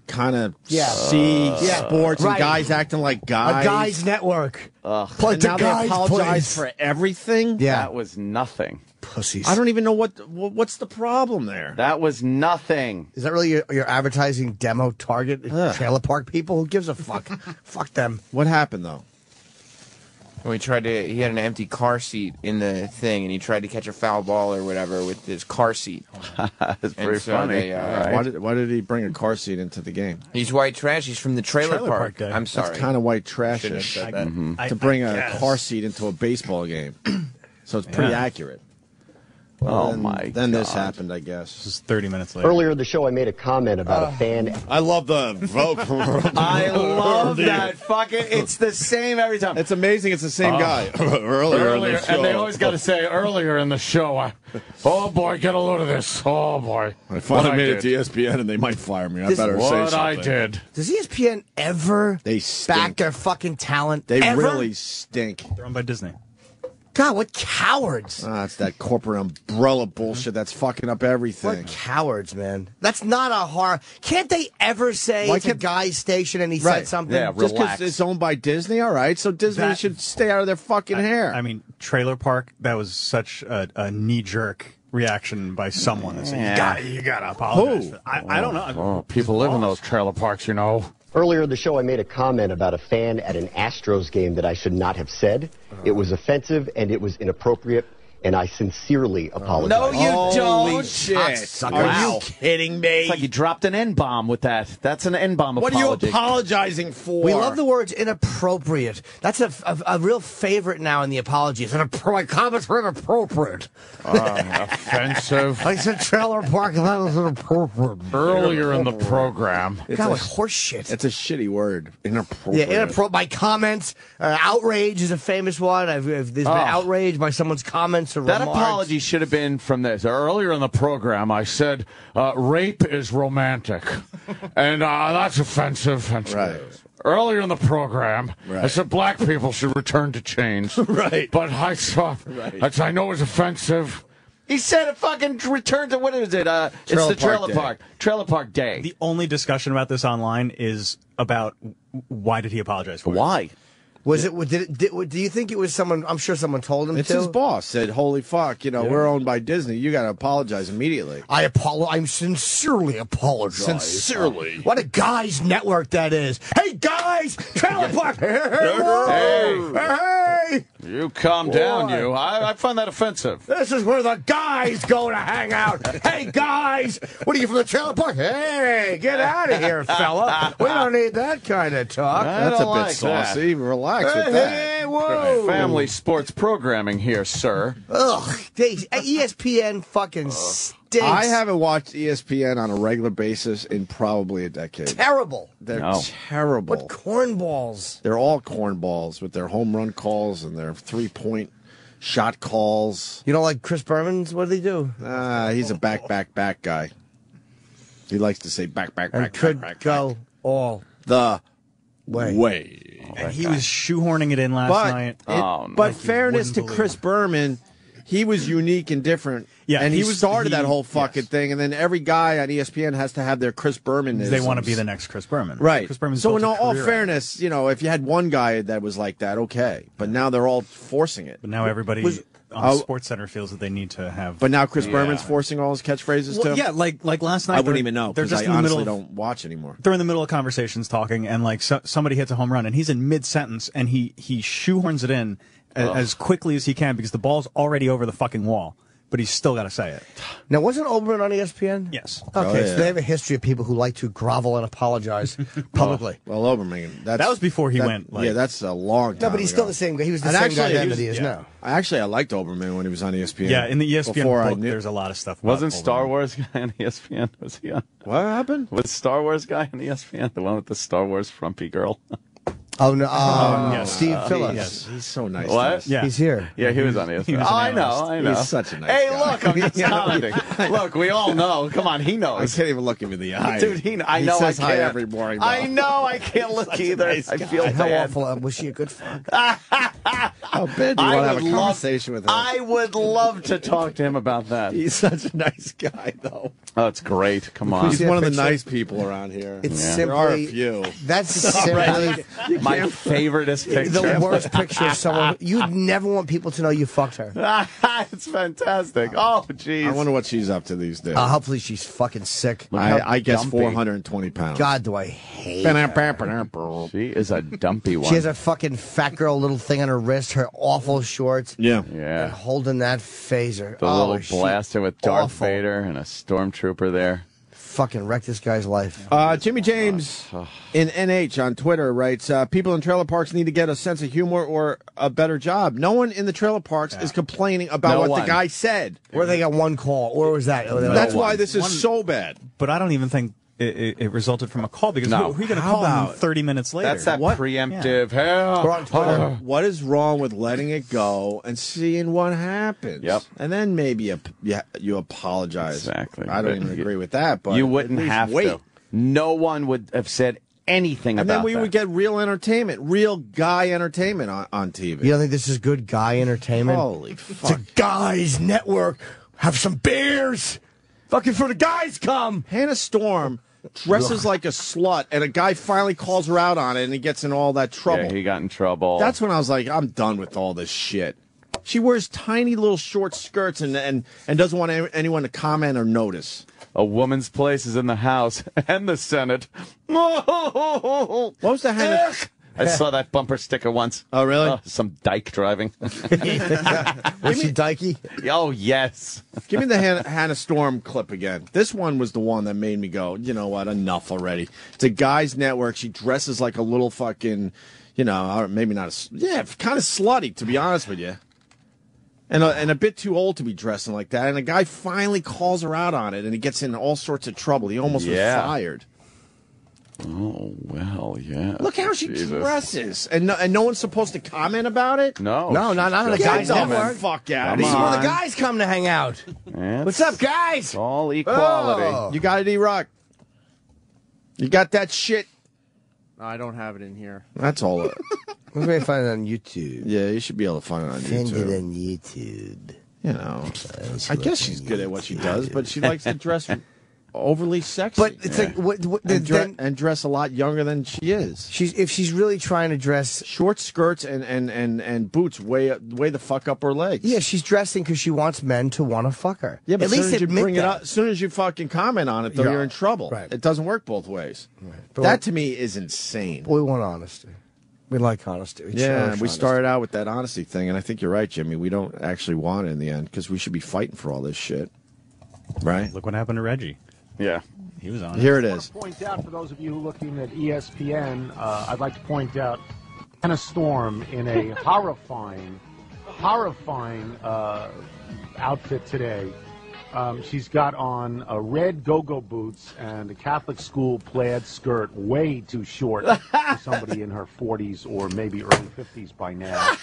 kind of see sports and guys acting like guys? A guys network. And now they apologize for everything? Yeah. That was nothing. Pussies. I don't even know what's the problem there. That was nothing. Is that really your advertising demo target? Trailer park people? Who gives a fuck? Fuck them. What happened, though? Well, he had an empty car seat in the thing, and he tried to catch a foul ball or whatever with his car seat. That's pretty funny. Why did he bring a car seat into the game? He's white trash. He's from the trailer park. Day. I'm sorry. That's kind of white trashish Shouldn't have said that. to bring a car seat into a baseball game. So it's pretty accurate. Well, then this happened, I guess. This is 30 minutes later. Earlier in the show, I made a comment about a fan. I love the vote. I love that fucking. It's the same every time. It's amazing. It's the same guy. Earlier in the show. And they always got to say earlier in the show. Oh boy, get a load of this. Oh boy. I finally made it to ESPN, and they might fire me. I better say something. What I did. Does ESPN ever back their fucking talent? They ever? really stink. They're owned by Disney. God, what cowards! It's that corporate umbrella bullshit that's fucking up everything. What cowards, man! That's not a horror. Can't they ever say it's a guy's station and he said something? Yeah, just because it's owned by Disney, all right. So Disney should stay out of their fucking hair. I mean, Trailer Park. That was such a knee-jerk reaction by someone. That said, you gotta apologize. Who? I don't know. Oh, people live in those trailer parks, you know. Earlier in the show, I made a comment about a fan at an Astros game that I should not have said. It was offensive and it was inappropriate, and I sincerely apologize. No, you don't. Holy shit. Are you kidding me? It's like you dropped an N-bomb with that. That's an N-bomb What apology. are you apologizing for? We love the words inappropriate. That's a real favorite now in the apologies. My comments were inappropriate. Offensive. I said trailer park, and that was inappropriate. Earlier in the program. God, what horse shit. It's a shitty word. Inappropriate. Yeah, inappropriate. My comments, outrage is a famous one. There's been outrage by someone's comments or That remarks. apology should have been from this. Earlier in the program, I said rape is romantic, and that's offensive. Right. Earlier in the program, I said black people should return to chains. Right. But I saw, I know it's offensive. He said a fucking return to, what is it? It's the trailer park. Trailer Park Day. The only discussion about this online is about why did he apologize for it? Why? Was it? Do you think it was someone? I'm sure someone told him. It's to. his boss said, "Holy fuck! We're owned by Disney. You got to apologize immediately." I'm sincerely apologize. Sincerely. What a guys' network that is. Hey guys, trailer park. Hey. You calm down, you. I find that offensive. This is where the guys go to hang out. Hey guys, what are you from the trailer park? Hey, get out of here, fella. We don't need that kind of talk. That's a bit like saucy. Relax with that. Hey, whoa. Family sports programming here, sir. Ugh, ESPN fucking stinks. I haven't watched ESPN on a regular basis in probably a decade. Terrible. They're terrible. What cornballs. They're all cornballs with their home run calls and their 3-point shot calls. You don't like Chris Berman's? What did he do? He's a back guy. He likes to say back, and could go all the way. And he was shoehorning it in last night. But fairness to Chris Berman, he was unique and different. Yeah, and he started that whole fucking thing, and then every guy on ESPN has to have their Chris Berman. They want to be the next Chris Berman. Right. Chris Berman's so built in a all career fairness, if you had one guy that was like that, okay. But now they're all forcing it. But now everybody on SportsCenter feels that they need to have. But now Chris Berman's forcing all his catchphrases too? Yeah, like last night. I wouldn't even know They're because just I in the honestly middle don't watch anymore. They're in the middle of conversations talking, and somebody hits a home run, and he's in mid-sentence, and he shoehorns it in as quickly as he can because the ball's already over the fucking wall. But he's still got to say it. Now, wasn't Oberman on ESPN? Yes. Okay, so they have a history of people who like to grovel and apologize publicly. Well, Oberman, that was before he went. That's a long time. No, but he's still the same guy. He was the same guy then that he is now. I liked Oberman when he was on ESPN. Yeah, in the ESPN book, there's a lot of stuff. Wasn't Star Wars guy on ESPN? Was he on? What happened? Was Star Wars guy on ESPN? The one with the Star Wars frumpy girl? Oh, no. Steve Phillips. Yes, he's so nice. What? Yeah. He's here. Yeah, he was on ESPN. I know. He's such a nice guy. Hey, look, I'm just commenting. Look, we all know. Come on, he knows. I can't even look him in the eye. Dude, I know. He says I can't. hi every morning. Though. I know. I can't look either. I feel How bad. awful. Was she a good fuck? How bad do you want to have a conversation with him? I would love to talk to him about that. He's such a nice guy, though. Oh, it's great. Come on. He's one of the nice people around here. It's There are a few. That's simply my favoriteest picture. The worst picture of someone. You'd never want people to know you fucked her. It's fantastic. Oh, jeez. I wonder what she's up to these days. Hopefully she's fucking sick. I guess 420 pounds. God, do I hate her. She is a dumpy one. She has a fucking fat girl little thing on her wrist, her awful shorts. Yeah. And holding that phaser. The little blaster with Darth Vader and a stormtrooper there. Fucking wrecked this guy's life. Jimmy James in NH on Twitter writes, people in trailer parks need to get a sense of humor or a better job. No one in the trailer parks is complaining about what the guy said. Or they got one call. Or was that? That's why this is so bad. But I don't even think it resulted from a call, because who are you going to call him 30 minutes later? That's that preemptive. Yeah. What is wrong with letting it go and seeing what happens? Yep. And then maybe you apologize. Exactly. I don't even agree with that. But you wouldn't have wait. to. No one would have said anything and about then we that. would get real entertainment, real guy entertainment on TV. You don't think this is good guy entertainment? Holy fuck. It's a guys network. Have some beers. Fucking for the guys come. Hannah Storm dresses like a slut, and a guy finally calls her out on it, and he gets in all that trouble. Yeah, he got in trouble. That's when I was like, I'm done with all this shit. She wears tiny little short skirts and doesn't want anyone to comment or notice. A woman's place is in the House and the Senate. What was the Hannah? I saw that bumper sticker once. Oh, really? Some dyke driving. Was she dykey? Oh, yes. Give me the Hannah Storm clip again. This one was the one that made me go, you know what, enough already. It's a guy's network. She dresses like a little fucking, maybe not kind of slutty, to be honest with you. And a bit too old to be dressing like that. And a guy finally calls her out on it, and he gets in all sorts of trouble. He almost was fired. Oh, well, yeah. Look how she dresses. And no one's supposed to comment about it? No. No, not on the guys' network. Fuck out. This is where the guys come to hang out. What's up, guys? It's all equality. Oh. You got it, E-Rock? You got that shit? No, I don't have it in here. That's all. We're going to find it on YouTube. Yeah, you should be able to find it on Find YouTube. it on YouTube. You know, I guess she's good at what she does, but she likes to dress overly sexy. But it's like and dress a lot younger than she is. If she's really trying to dress short skirts and boots way the fuck up her legs. Yeah, she's dressing because she wants men to want to fuck her. Yeah, but at least it up, as soon as you fucking comment on it, though, you're in trouble. Right. It doesn't work both ways. Right. That to me is insane. We want honesty. We like honesty. We started out with that honesty thing, and I think you're right, Jimmy. We don't actually want it in the end because we should be fighting for all this shit, right? Look what happened to Reggie. Yeah. He was on Here it is. Point out for those of you looking at ESPN, I'd like to point out Hannah Storm in a horrifying outfit today. She's got on a red go-go boots and a Catholic school plaid skirt, way too short for somebody in her 40s or maybe early 50s by now.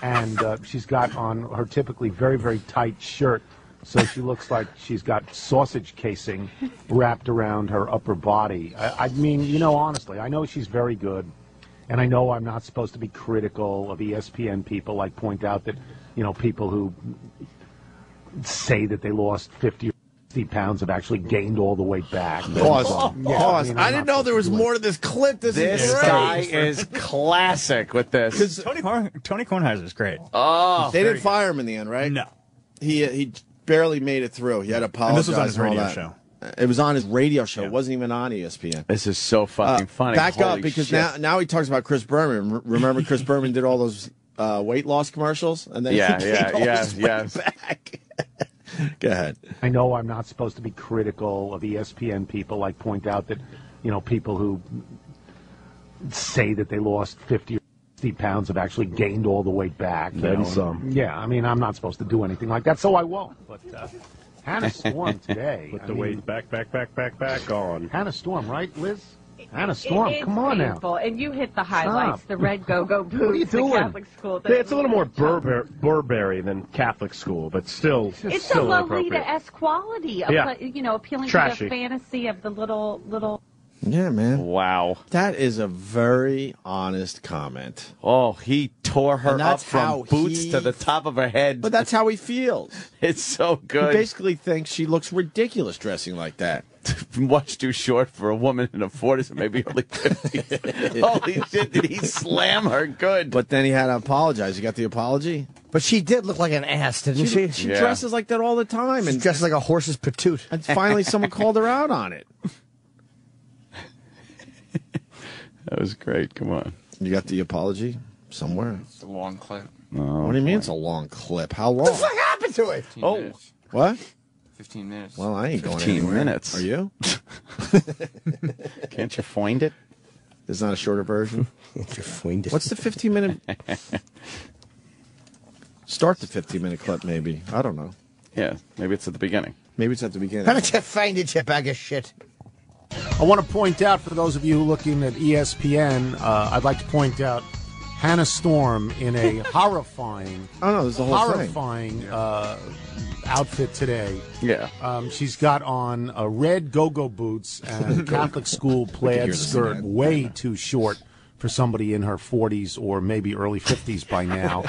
And she's got on her typically very, very tight shirt. So she looks like she's got sausage casing wrapped around her upper body. I mean, honestly, I know she's very good, and I know I'm not supposed to be critical of ESPN people, like point out that, people who say that they lost 50 or 60 pounds have actually gained all the weight back. Pause. Pause. I didn't know there was more to this clip. This guy is classic with this. Because Tony Kornheiser is great. Oh, they didn't fire him in the end, right? No. He barely made it through. He had to apologize. And this was on his radio show. It was on his radio show. It wasn't even on ESPN. This is so fucking funny. Back Holy up, because shit. now he talks about Chris Berman. Remember Chris Berman did all those weight loss commercials? And then he gained back. Go ahead. I know I'm not supposed to be critical of ESPN people, like point out that, people who say that they lost 50 or 60 pounds have actually gained all the weight back. And some. Yeah, I mean, I'm not supposed to do anything like that, so I won't. But Hannah Storm today. Put the weight back on. Hannah Storm, right, Liz? Hannah Storm, come on painful. now. And you hit the highlights, the red go-go boots, What are you doing? the Catholic school. Yeah, it's a little more Burberry than Catholic school, but still It's still a inappropriate. Lolita-esque quality, Yeah. appealing Trashy. to the fantasy of the little Yeah, man. Wow. That is a very honest comment. Oh, he tore her up from boots to the top of her head. But that's how he feels. It's so good. He basically thinks she looks ridiculous dressing like that. Much too short for a woman in her 40s or maybe early 50s. Holy shit, did he slam her good. But then he had to apologize. You got the apology? But she did look like an ass, didn't she? She dresses like that all the time. She dresses like a horse's patoot. And finally someone called her out on it. That was great. Come on. You got the apology somewhere? It's a long clip. Oh, what do you mean it's a long clip? How long? What the fuck happened to it? Minutes. What? 15 minutes. Well, I ain't going 15 anywhere. minutes. Are you? Can't you find it? There's not a shorter version? Can't you find it? What's the 15-minute? Start the 15-minute clip, maybe. I don't know. Yeah, maybe it's at the beginning. Maybe it's at the beginning. How did you find it, you bag of shit? I want to point out, for those of you looking at ESPN, I'd like to point out Hannah Storm in a horrifying, there's the whole horrifying outfit today. Yeah. She's got on red go-go boots and Catholic school plaid skirt, way too short for somebody in her 40s or maybe early 50s by now.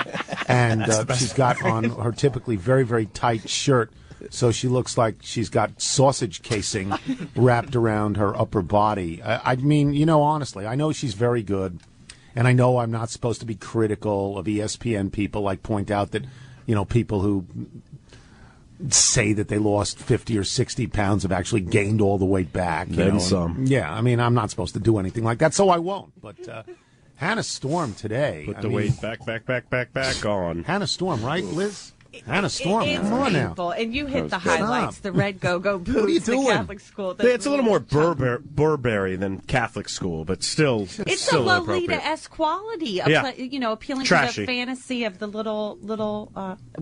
And she's got on her typically very, very tight shirt. So she looks like she's got sausage casing wrapped around her upper body. I mean, honestly, I know she's very good. And I know I'm not supposed to be critical of ESPN people, like point out that, people who say that they lost 50 or 60 pounds have actually gained all the weight back. Then some. Yeah, I mean, I'm not supposed to do anything like that, so I won't. But Hannah Storm today. Put the weight back on. Hannah Storm, right, Liz? Hannah Storm, It's come on now. painful. And you hit the Stop. highlights, the red go-go boots, What are you doing? the Catholic school. It's a little more Burberry than Catholic school, but still, It's still a inappropriate. Lolita-esque quality, appealing Trashy. to the fantasy of the little. Well,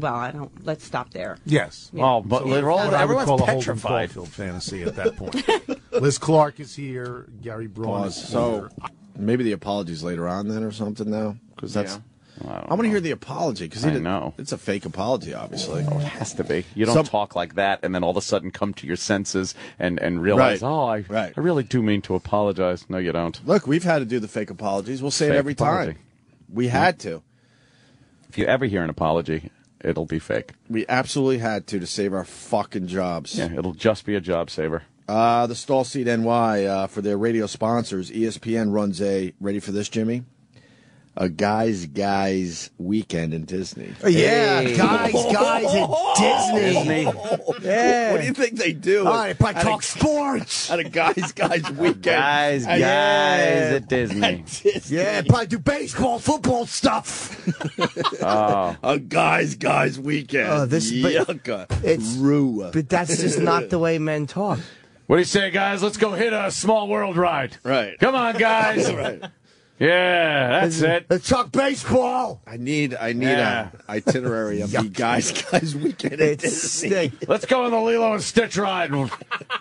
I don't. Let's stop there. Yes. Yeah. Oh, but What I would everyone's call a Holden petrified. Caulfield fantasy at that point. Liz Clark is here. Gary Braun is So here. maybe the apologies later on then or something now? Because that's... I want to hear the apology because I know. It's a fake apology, obviously. Oh, it has to be. You don't talk like that and then all of a sudden come to your senses and realize, I really do mean to apologize. No, you don't. Look, we've had to do the fake apologies. We'll say it Fake every apology. time. We had to. If you ever hear an apology, it'll be fake. We absolutely had to save our fucking jobs. Yeah, it'll just be a job saver. The Stall Seat NY, for their radio sponsors, ESPN runs ready for this, Jimmy? A guys weekend in Disney. Yeah, guys at Disney. Yeah. What do you think they do? All right, but talk sports. At a guys weekend. Guys at Disney. Yeah, probably do baseball, football stuff. A guys weekend. But that's just not the way men talk. What do you say, guys? Let's go hit a small world ride. Right. Come on, guys. Right. Yeah, that's it. Let's talk baseball. I need an itinerary of the guys weekend at Disney. Let's go on the Lilo and Stitch ride and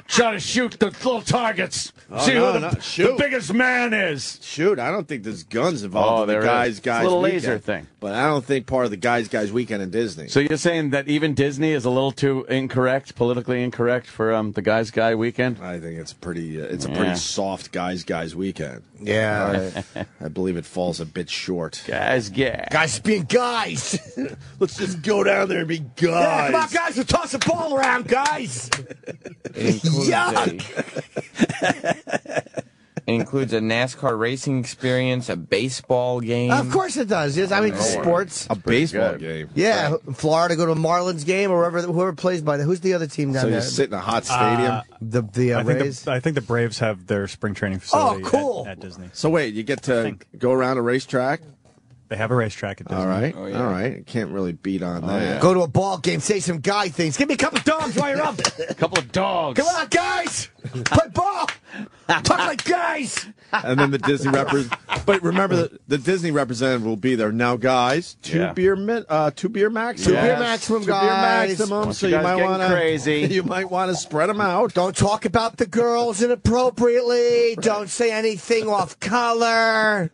try to shoot the little targets. See who the biggest man is. Shoot, I don't think there's guns involved in the guys It's a little weekend. laser thing. But I don't think part of the guys weekend in Disney. So you're saying that even Disney is a little too incorrect, politically incorrect for the guys weekend? I think it's pretty soft guys weekend. Yeah. I believe it falls a bit short. Guys being guys. Let's just go down there and be guys. Yeah, come on, guys. We'll toss the ball around, guys. It includes a NASCAR racing experience, a baseball game. Of course it does. Yes, I mean, sports. A baseball game. Yeah, Florida go to a Marlins game or whoever plays by there. Who's the other team down there? So you sit in a hot stadium? The Rays? I think the Braves have their spring training facility at Disney. So wait, you get to go around a racetrack? They have a racetrack at Disney. All right. All right. Can't really beat on that. Yeah. Go to a ball game, say some guy things. Give me a couple of dogs while you're up. A couple of dogs. Come on, guys. Play ball. Talk like guys. And then the Disney but remember, the Disney representative will be there. Now, guys, two beer maximum. 2 beer maximum, guys. So you might want to crazy. You might want to spread them out. Don't talk about the girls inappropriately. Don't say anything off color.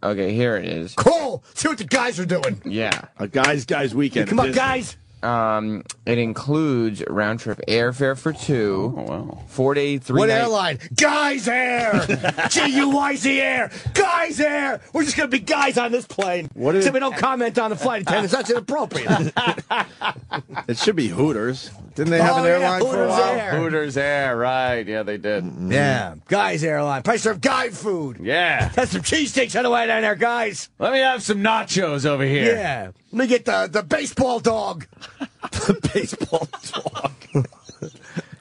Okay, here it is. Cool. See what the guys are doing. Yeah. A guys weekend. Come on, guys. It includes round-trip airfare for 2. Oh, wow. 4-day, 3-night... What airline? Guys Air! G-U-Y-Z Air! Guys Air! We're just going to be guys on this plane. So we don't comment on the flight attendants. That's inappropriate. It should be Hooters. Didn't they have an airline for a while? Air. Hooters Air, right. Yeah, they did. Yeah. Guys Airline. Probably serve guy food. Yeah. That's some cheesesteaks on the way down there, guys. Let me have some nachos over here. Yeah. Let me get the baseball dog. The baseball dog.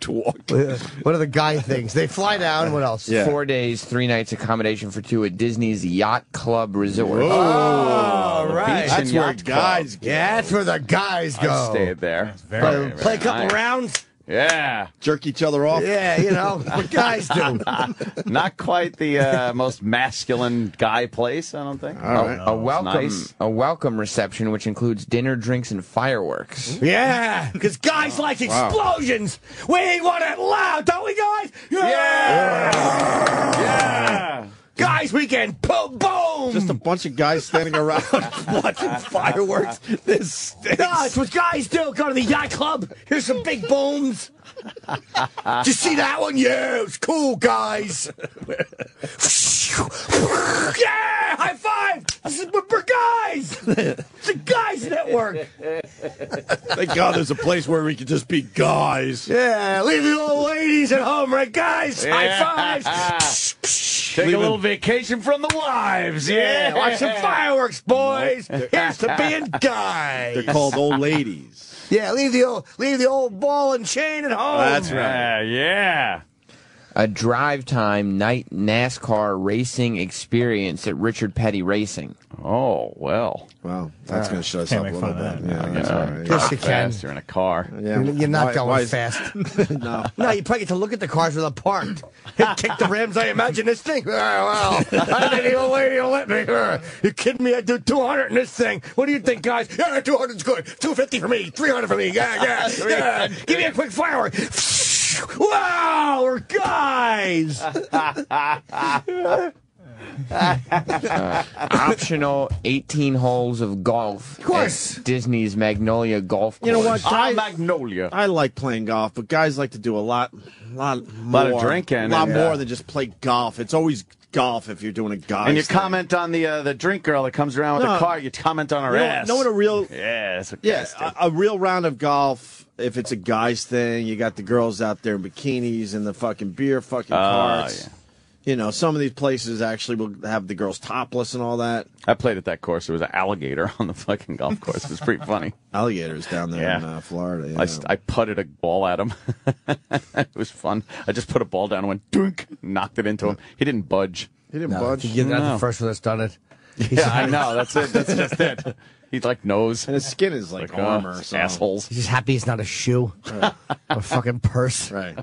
What are the guy things? They fly down. What else? Yeah. 4 days, 3 nights accommodation for 2 at Disney's Yacht Club Resort. Oh, right. That's where guys go. Yeah, that's where the guys go. I stayed there. Play a couple rounds. Yeah. Jerk each other off. Yeah, you know, what guys do. Not quite the most masculine guy place, I don't think. All right. A welcome reception, which includes dinner, drinks, and fireworks. Yeah, because guys like explosions. We want it loud, don't we, guys? Yeah. Guys weekend, boom, boom. Just a bunch of guys standing around watching fireworks. This stinks. No, it's what guys do. Go to the yacht club. Here's some big booms. Did you see that one? Yeah, it was cool, guys. Yeah, high five. This is for guys. It's a guys network. Thank God there's a place where we can just be guys. Yeah, leave the old ladies at home, right, guys? High fives. Take a little vacation from the wives. Yeah, watch some fireworks, boys. Here's to being guys. They're called old ladies. Yeah, leave the old ball and chain at home. That's right. Yeah. A drive time night NASCAR racing experience at Richard Petty Racing. Oh, well. Well, that's going to shut us up a little bit. Yeah, that's all right. Yes, you can. You're in a car. Yeah. You're not going fast. No. No, you probably get to look at the cars where they're parked. Kick the rims. I imagine this thing. Well, I think the old lady will let me. You kidding me? I do 200 in this thing. What do you think, guys? Yeah, 200's good. 250 for me. 300 for me. Yeah. Give me a quick firework. Wow, we're guys. Optional 18 holes of golf. Of course. At Disney's Magnolia Golf Course. You know what? Magnolia. I like playing golf, but guys like to do a lot of drinking. A lot more than just play golf. It's always golf if you're doing a guy. And you comment on the drink girl that comes around with the car. You comment on her ass. Know what a real a real round of golf. If it's a guy's thing, you got the girls out there in bikinis and the fucking beer carts. Yeah. You know, some of these places actually will have the girls topless and all that. I played at that course. There was an alligator on the fucking golf course. It was pretty funny. Alligators down there in Florida. Yeah. I putted a ball at him. It was fun. I just put a ball down and went dunk, knocked it into him. He didn't budge. He didn't budge. You're not the first one that's done it. Yeah, I know. That's it. That's just it. He knows. And his skin is like armor. So. Assholes. He's just happy it's not a shoe. Or a fucking purse. Right.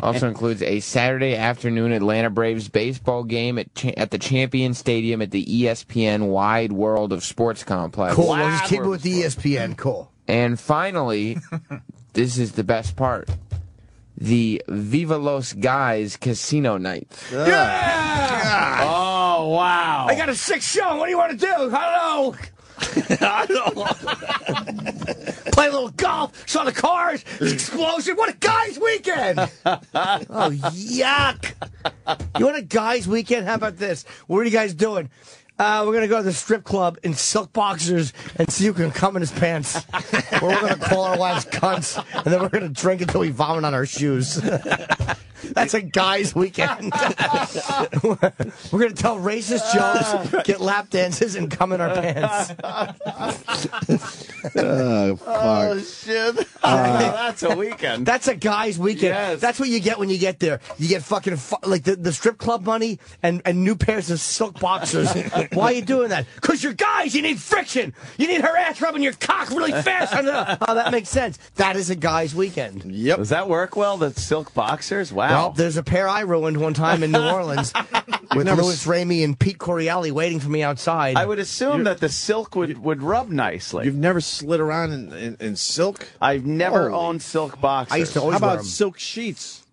Also includes a Saturday afternoon Atlanta Braves baseball game at the Champion Stadium at the ESPN Wide World of Sports Complex. Cool. We'll just keep it with the ESPN. Cool. And finally, this is the best part. The Viva Los Guys Casino Night. Yeah! Oh, wow. I got a 6 show. What do you want to do? I don't know. Play a little golf. Saw the cars. Explosion. What a guy's weekend. Oh, yuck. You want a guy's weekend? How about this? What are you guys doing? We're going to go to the strip club in silk boxers and see who can come in his pants. Or we're going to call our wives cunts, and then we're going to drink until we vomit on our shoes. That's a guy's weekend. We're going to tell racist jokes, get lap dances, and come in our pants. Oh, fuck. Oh, shit. That's a weekend. That's a guy's weekend. Yes. That's what you get when you get there. You get fucking, like, the strip club money and new pairs of silk boxers. Why are you doing that? Because you're guys. You need friction. You need her ass rubbing your cock really fast. Oh, that makes sense. That is a guy's weekend. Yep. Does that work well, the silk boxers? Wow. Well, there's a pair I ruined one time in New Orleans with Louis Ramey and Pete Corielli waiting for me outside. I would assume that the silk would rub nicely. You've never slid around in silk? I've never owned silk boxers. I used to always How wear about them. silk sheets?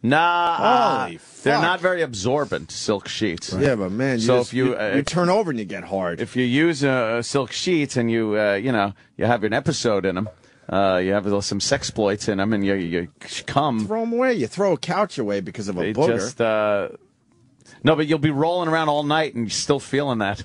Nah, Holy they're fuck. not very absorbent, silk sheets. Yeah, but man, you turn over and you get hard. If you use silk sheets and you have an episode in them, you have some sexploits in them, and you come. Throw them away. You throw a couch away because of a booger. No, but you'll be rolling around all night and you're still feeling that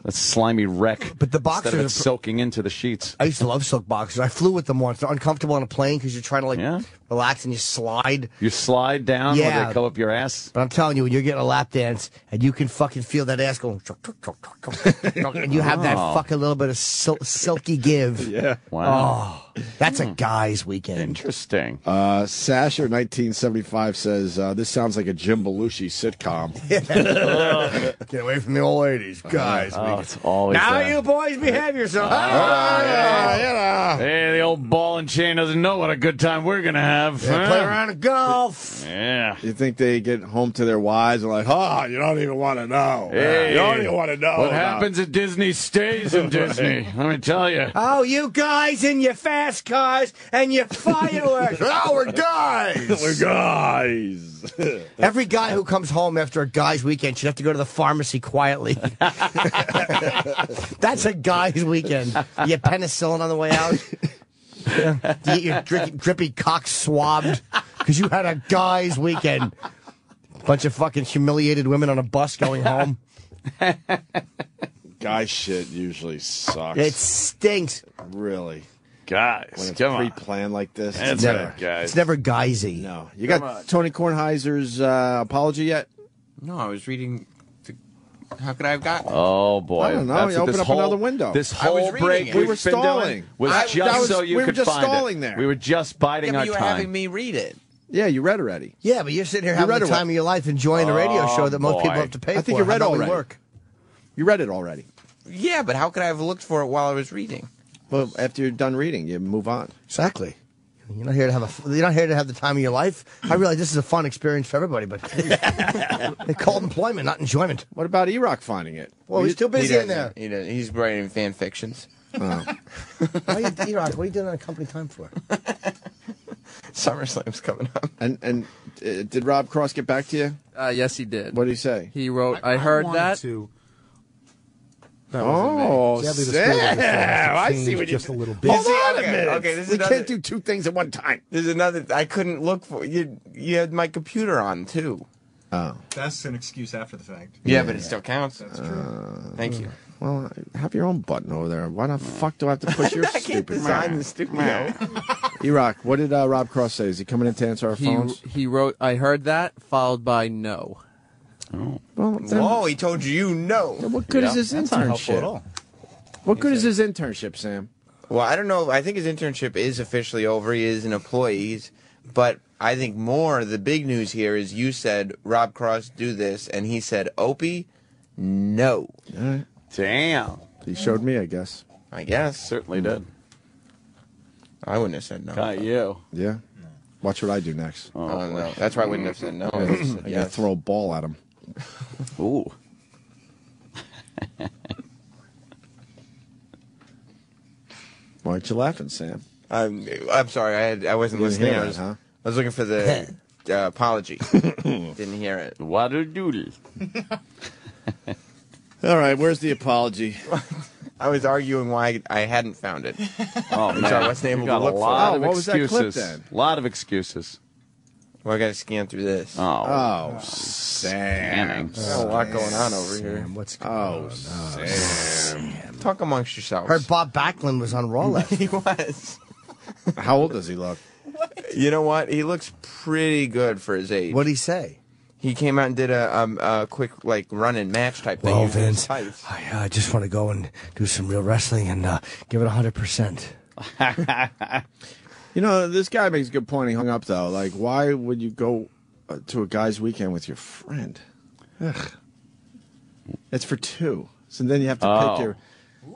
slimy wreck. But the boxers instead of it soaking into the sheets. I used to love silk boxers. I flew with them once. They're uncomfortable on a plane because you're trying to relax and you slide. You slide down where they come up your ass. But I'm telling you, when you're getting a lap dance and you can fucking feel that ass going, and you have that fucking little bit of silky give. Yeah. Wow. Oh, that's a guy's weekend. Interesting. Sasher 1975 says, this sounds like a Jim Belushi sitcom. Get away from the old ladies, guys. It's always now that. you boys behave yourselves. Hey, the old ball and chain doesn't know what a good time we're going to have. Yeah, play around at golf. Yeah. You think they get home to their wives and like, you don't even want to know. Hey, you don't even want to know. What happens at Disney stays in Disney. Let me tell you. Oh, you guys in your fast cars and your fireworks. We're guys. We're guys. Every guy who comes home after a guy's weekend should have to go to the pharmacy quietly. That's a guy's weekend. You get penicillin on the way out. You get your drippy cock swabbed because you had a guy's weekend. Bunch of fucking humiliated women on a bus going home. Guy shit usually sucks. It stinks. Really. Guys, when it's come on. pre-planned like this, It's never, guys. It's never guysy. No. You got Tony Kornheiser's apology yet? No, I was reading. How could I have gotten? Oh boy! I don't know. You open up another window. This whole break we were stalling. Was just so you could find stalling it. there. We were just biding our you were time. having me read it. Yeah, you read already. Yeah, but you're sitting here having the time of your life enjoying a radio show that most people have to pay for. I think you read How about we already. work? You read it already. Yeah, but how could I have looked for it while I was reading? Well, after you're done reading, you move on. Exactly. You're not here to have the time of your life. I realize this is a fun experience for everybody, but they call it employment, not enjoyment. What about E-Rock finding it? Well, he's too busy in there. He's writing fan fictions. E-Rock, what are you doing on company time for? SummerSlam's coming up. And did Rob Cross get back to you? Yes, he did. What did he say? He wrote, I heard that. Sam! I see what just you a little bit. Hold on a minute. Okay, this is we another, can't do two things at one time. There's another. I couldn't look for you. You had my computer on too. Oh, that's an excuse after the fact. Yeah, but it still counts. That's true. Thank you. Well, have your own button over there. Why the fuck do I have to push your I can't stupid design the studio. E-Rock, what did Rob Cross say? Is he coming in to answer our phones? He wrote, I heard that, followed by no. Oh. Well, then, Whoa, he told you no. What good is his That's not helpful at internship? all. What good is his internship, Sam? Well, I don't know. I think his internship is officially over. He is an employee. But I think more, the big news here is you said, Rob Cross, do this. And he said, Opie, no. All right. Damn. He showed me, I guess. I guess. Certainly did. I wouldn't have said no. Got you. Yeah. Watch what I do next. Oh, no. That's why I wouldn't have said no. I I gotta throw a ball at him. Ooh. Why aren't you laughing, Sam? I'm sorry. I wasn't You didn't listening. hear I that, was, huh? I was looking for the apology. Didn't hear it. Water doodle. All right, where's the apology? I was arguing why I hadn't found it. Oh, man. So I wasn't able You to got look a for lot it. of what was that clip excuses. then? A lot of excuses. Well, I got to scan through this. Oh, Sam. There's a lot going on over here. What's going on? Sam. Talk amongst yourselves. Heard Bob Backlund was on Raw last. He was. How old does he look? You know what? He looks pretty good for his age. What'd he say? He came out and did a quick like run and match type thing. Well, using his Vince, tights. I just want to go and do some real wrestling and give it 100%. You know, this guy makes a good point. He hung up, though. Like, why would you go to a guy's weekend with your friend? Ugh. It's for two. So then you have to pick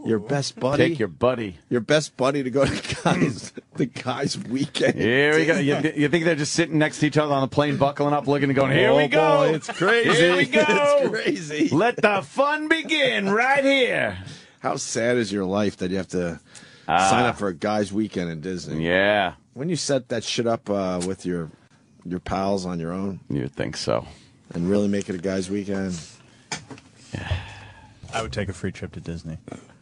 your best buddy. Pick your buddy. Your best buddy to go to the guy's weekend. Here we go. You think they're just sitting next to each other on the plane, buckling up, looking and going, here we go. Boy, it's crazy. Here we go. It's crazy. Let the fun begin right here. How sad is your life that you have to sign up for a guy's weekend in Disney? Yeah. When you set that shit up with your your pals on your own. You'd think so. And really make it a guy's weekend. I would take a free trip to Disney.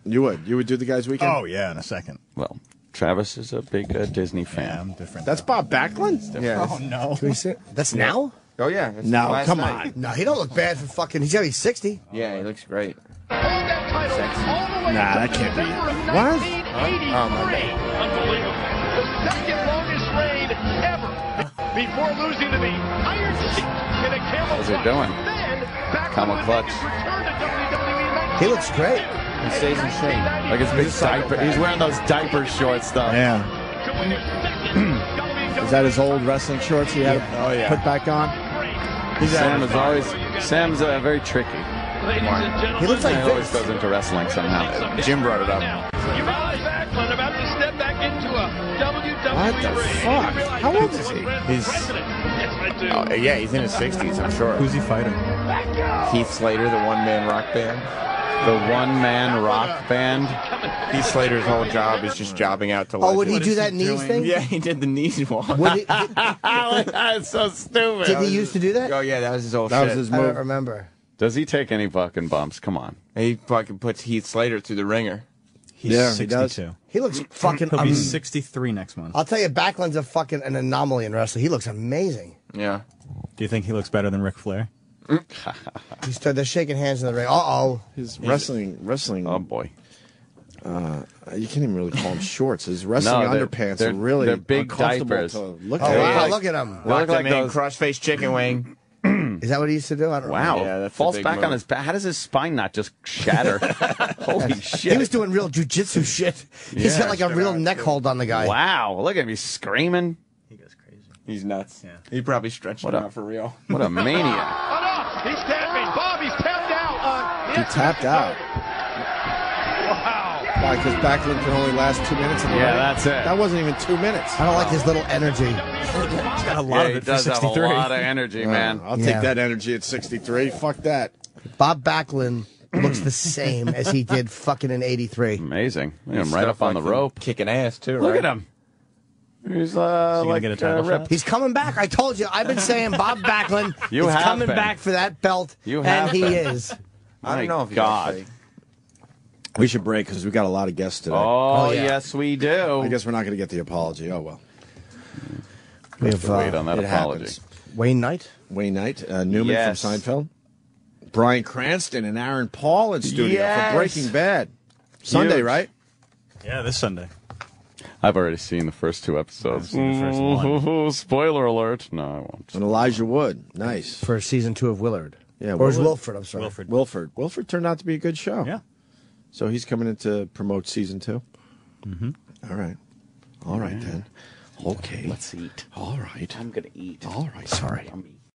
You would? You would do the guy's weekend? Oh, yeah, in a second. Well, Travis is a big Disney fan. Yeah, I'm different. That's Bob Backlund? Yeah. Oh, no. Can we see it? That's now? Oh, yeah. That's No, last come night. on. No, he don't look bad for fucking. He's gotta be 60. Yeah, he looks great. Nah, that can't be it. What? Oh, my God. Unbelievable. The second longest reign ever before losing to the Iron Sheik in a camel How's he clutch. doing? Then, back Camel on clutch. return to WWE He looks great. He stays in shape. Like his big diaper. He's wearing those diaper shorts, though. Yeah. Is that his old wrestling shorts he had put back on? Sam's very tricky. He looks like He always Vince. goes into wrestling somehow. Jim brought it up. Backlund about to step back into a WWE What the ring. fuck? How old is he? He's, yeah, he's in his 60s, I'm sure. Who's he fighting? Heath Slater, the one-man rock band. The one-man rock band. Heath Slater's whole job is just jobbing out to Oh, would he legends. do that knees thing? Yeah, he did the knees walk. That's so stupid. Did he used to do that? Oh, yeah, that was his old That shit. was his I don't move. remember. Does he take any fucking bumps? Come on. He fucking puts Heath Slater through the ringer. He's Yeah, he does. 62. He looks fucking He'll be 63 next month. I'll tell you, Backlund's a fucking an anomaly in wrestling. He looks amazing. Yeah. Do you think he looks better than Ric Flair? They're shaking hands in the ring. Uh-oh. His wrestling. Oh, boy. You can't even really call them shorts. His wrestling underpants are really they're big uncomfortable diapers. to look Oh, at. wow, look at him. Lock like them in, those- cross-face chicken wing. Is that what he used to do? I don't Wow. know. Yeah, that's a Falls big back move. on his back. How does his spine not just shatter? Holy shit. He was doing real jujitsu shit. He's got like a real neck hold on the guy. Wow. Look at him. He's screaming. He goes crazy. He's nuts. Yeah. He probably stretched him out for real. What a maniac. Oh, no. He's tapping. Bob, he's tapped out. He tapped out. Wow. Why? Because Backlund can only last 2 minutes in the Yeah, ring? that's it. That wasn't even 2 minutes. I don't like his little energy. He's got a lot of He it for does have a 63. lot of energy, man. I'll Yeah. take that energy at 63. Fuck that. Bob Backlund looks the same as he did fucking in '83. Amazing. Look at him right up on the rope. Kicking ass, too, Look right? at him. He's gonna like get a title ripped. shot? He's coming back. I told you. I've been saying Bob Backlund You is have coming been. back for that belt, You and have he been. is. I don't know if he's God. actually- We should break because we got a lot of guests today. Oh, yeah. yes, we do. I guess we're not going to get the apology. Oh, well. We have Wait on that it apology. happens. Wayne Knight. Wayne Knight, Newman Yes. from Seinfeld, Bryan Cranston and Aaron Paul in studio Yes. for Breaking Bad. Sunday, Huge. right? Yeah, this Sunday. I've already seen the first 2 episodes. I've seen the first one. Spoiler alert. No, I won't. And Elijah Wood. Nice. For season 2 of Willard. Yeah, Or is Willard. Wilford, I'm sorry. Wilford. Wilford turned out to be a good show. Yeah. So he's coming in to promote season 2? Mm-hmm. All right. All right, then. Okay. Let's eat. All right. I'm going to eat. All right. Sorry. Yummy.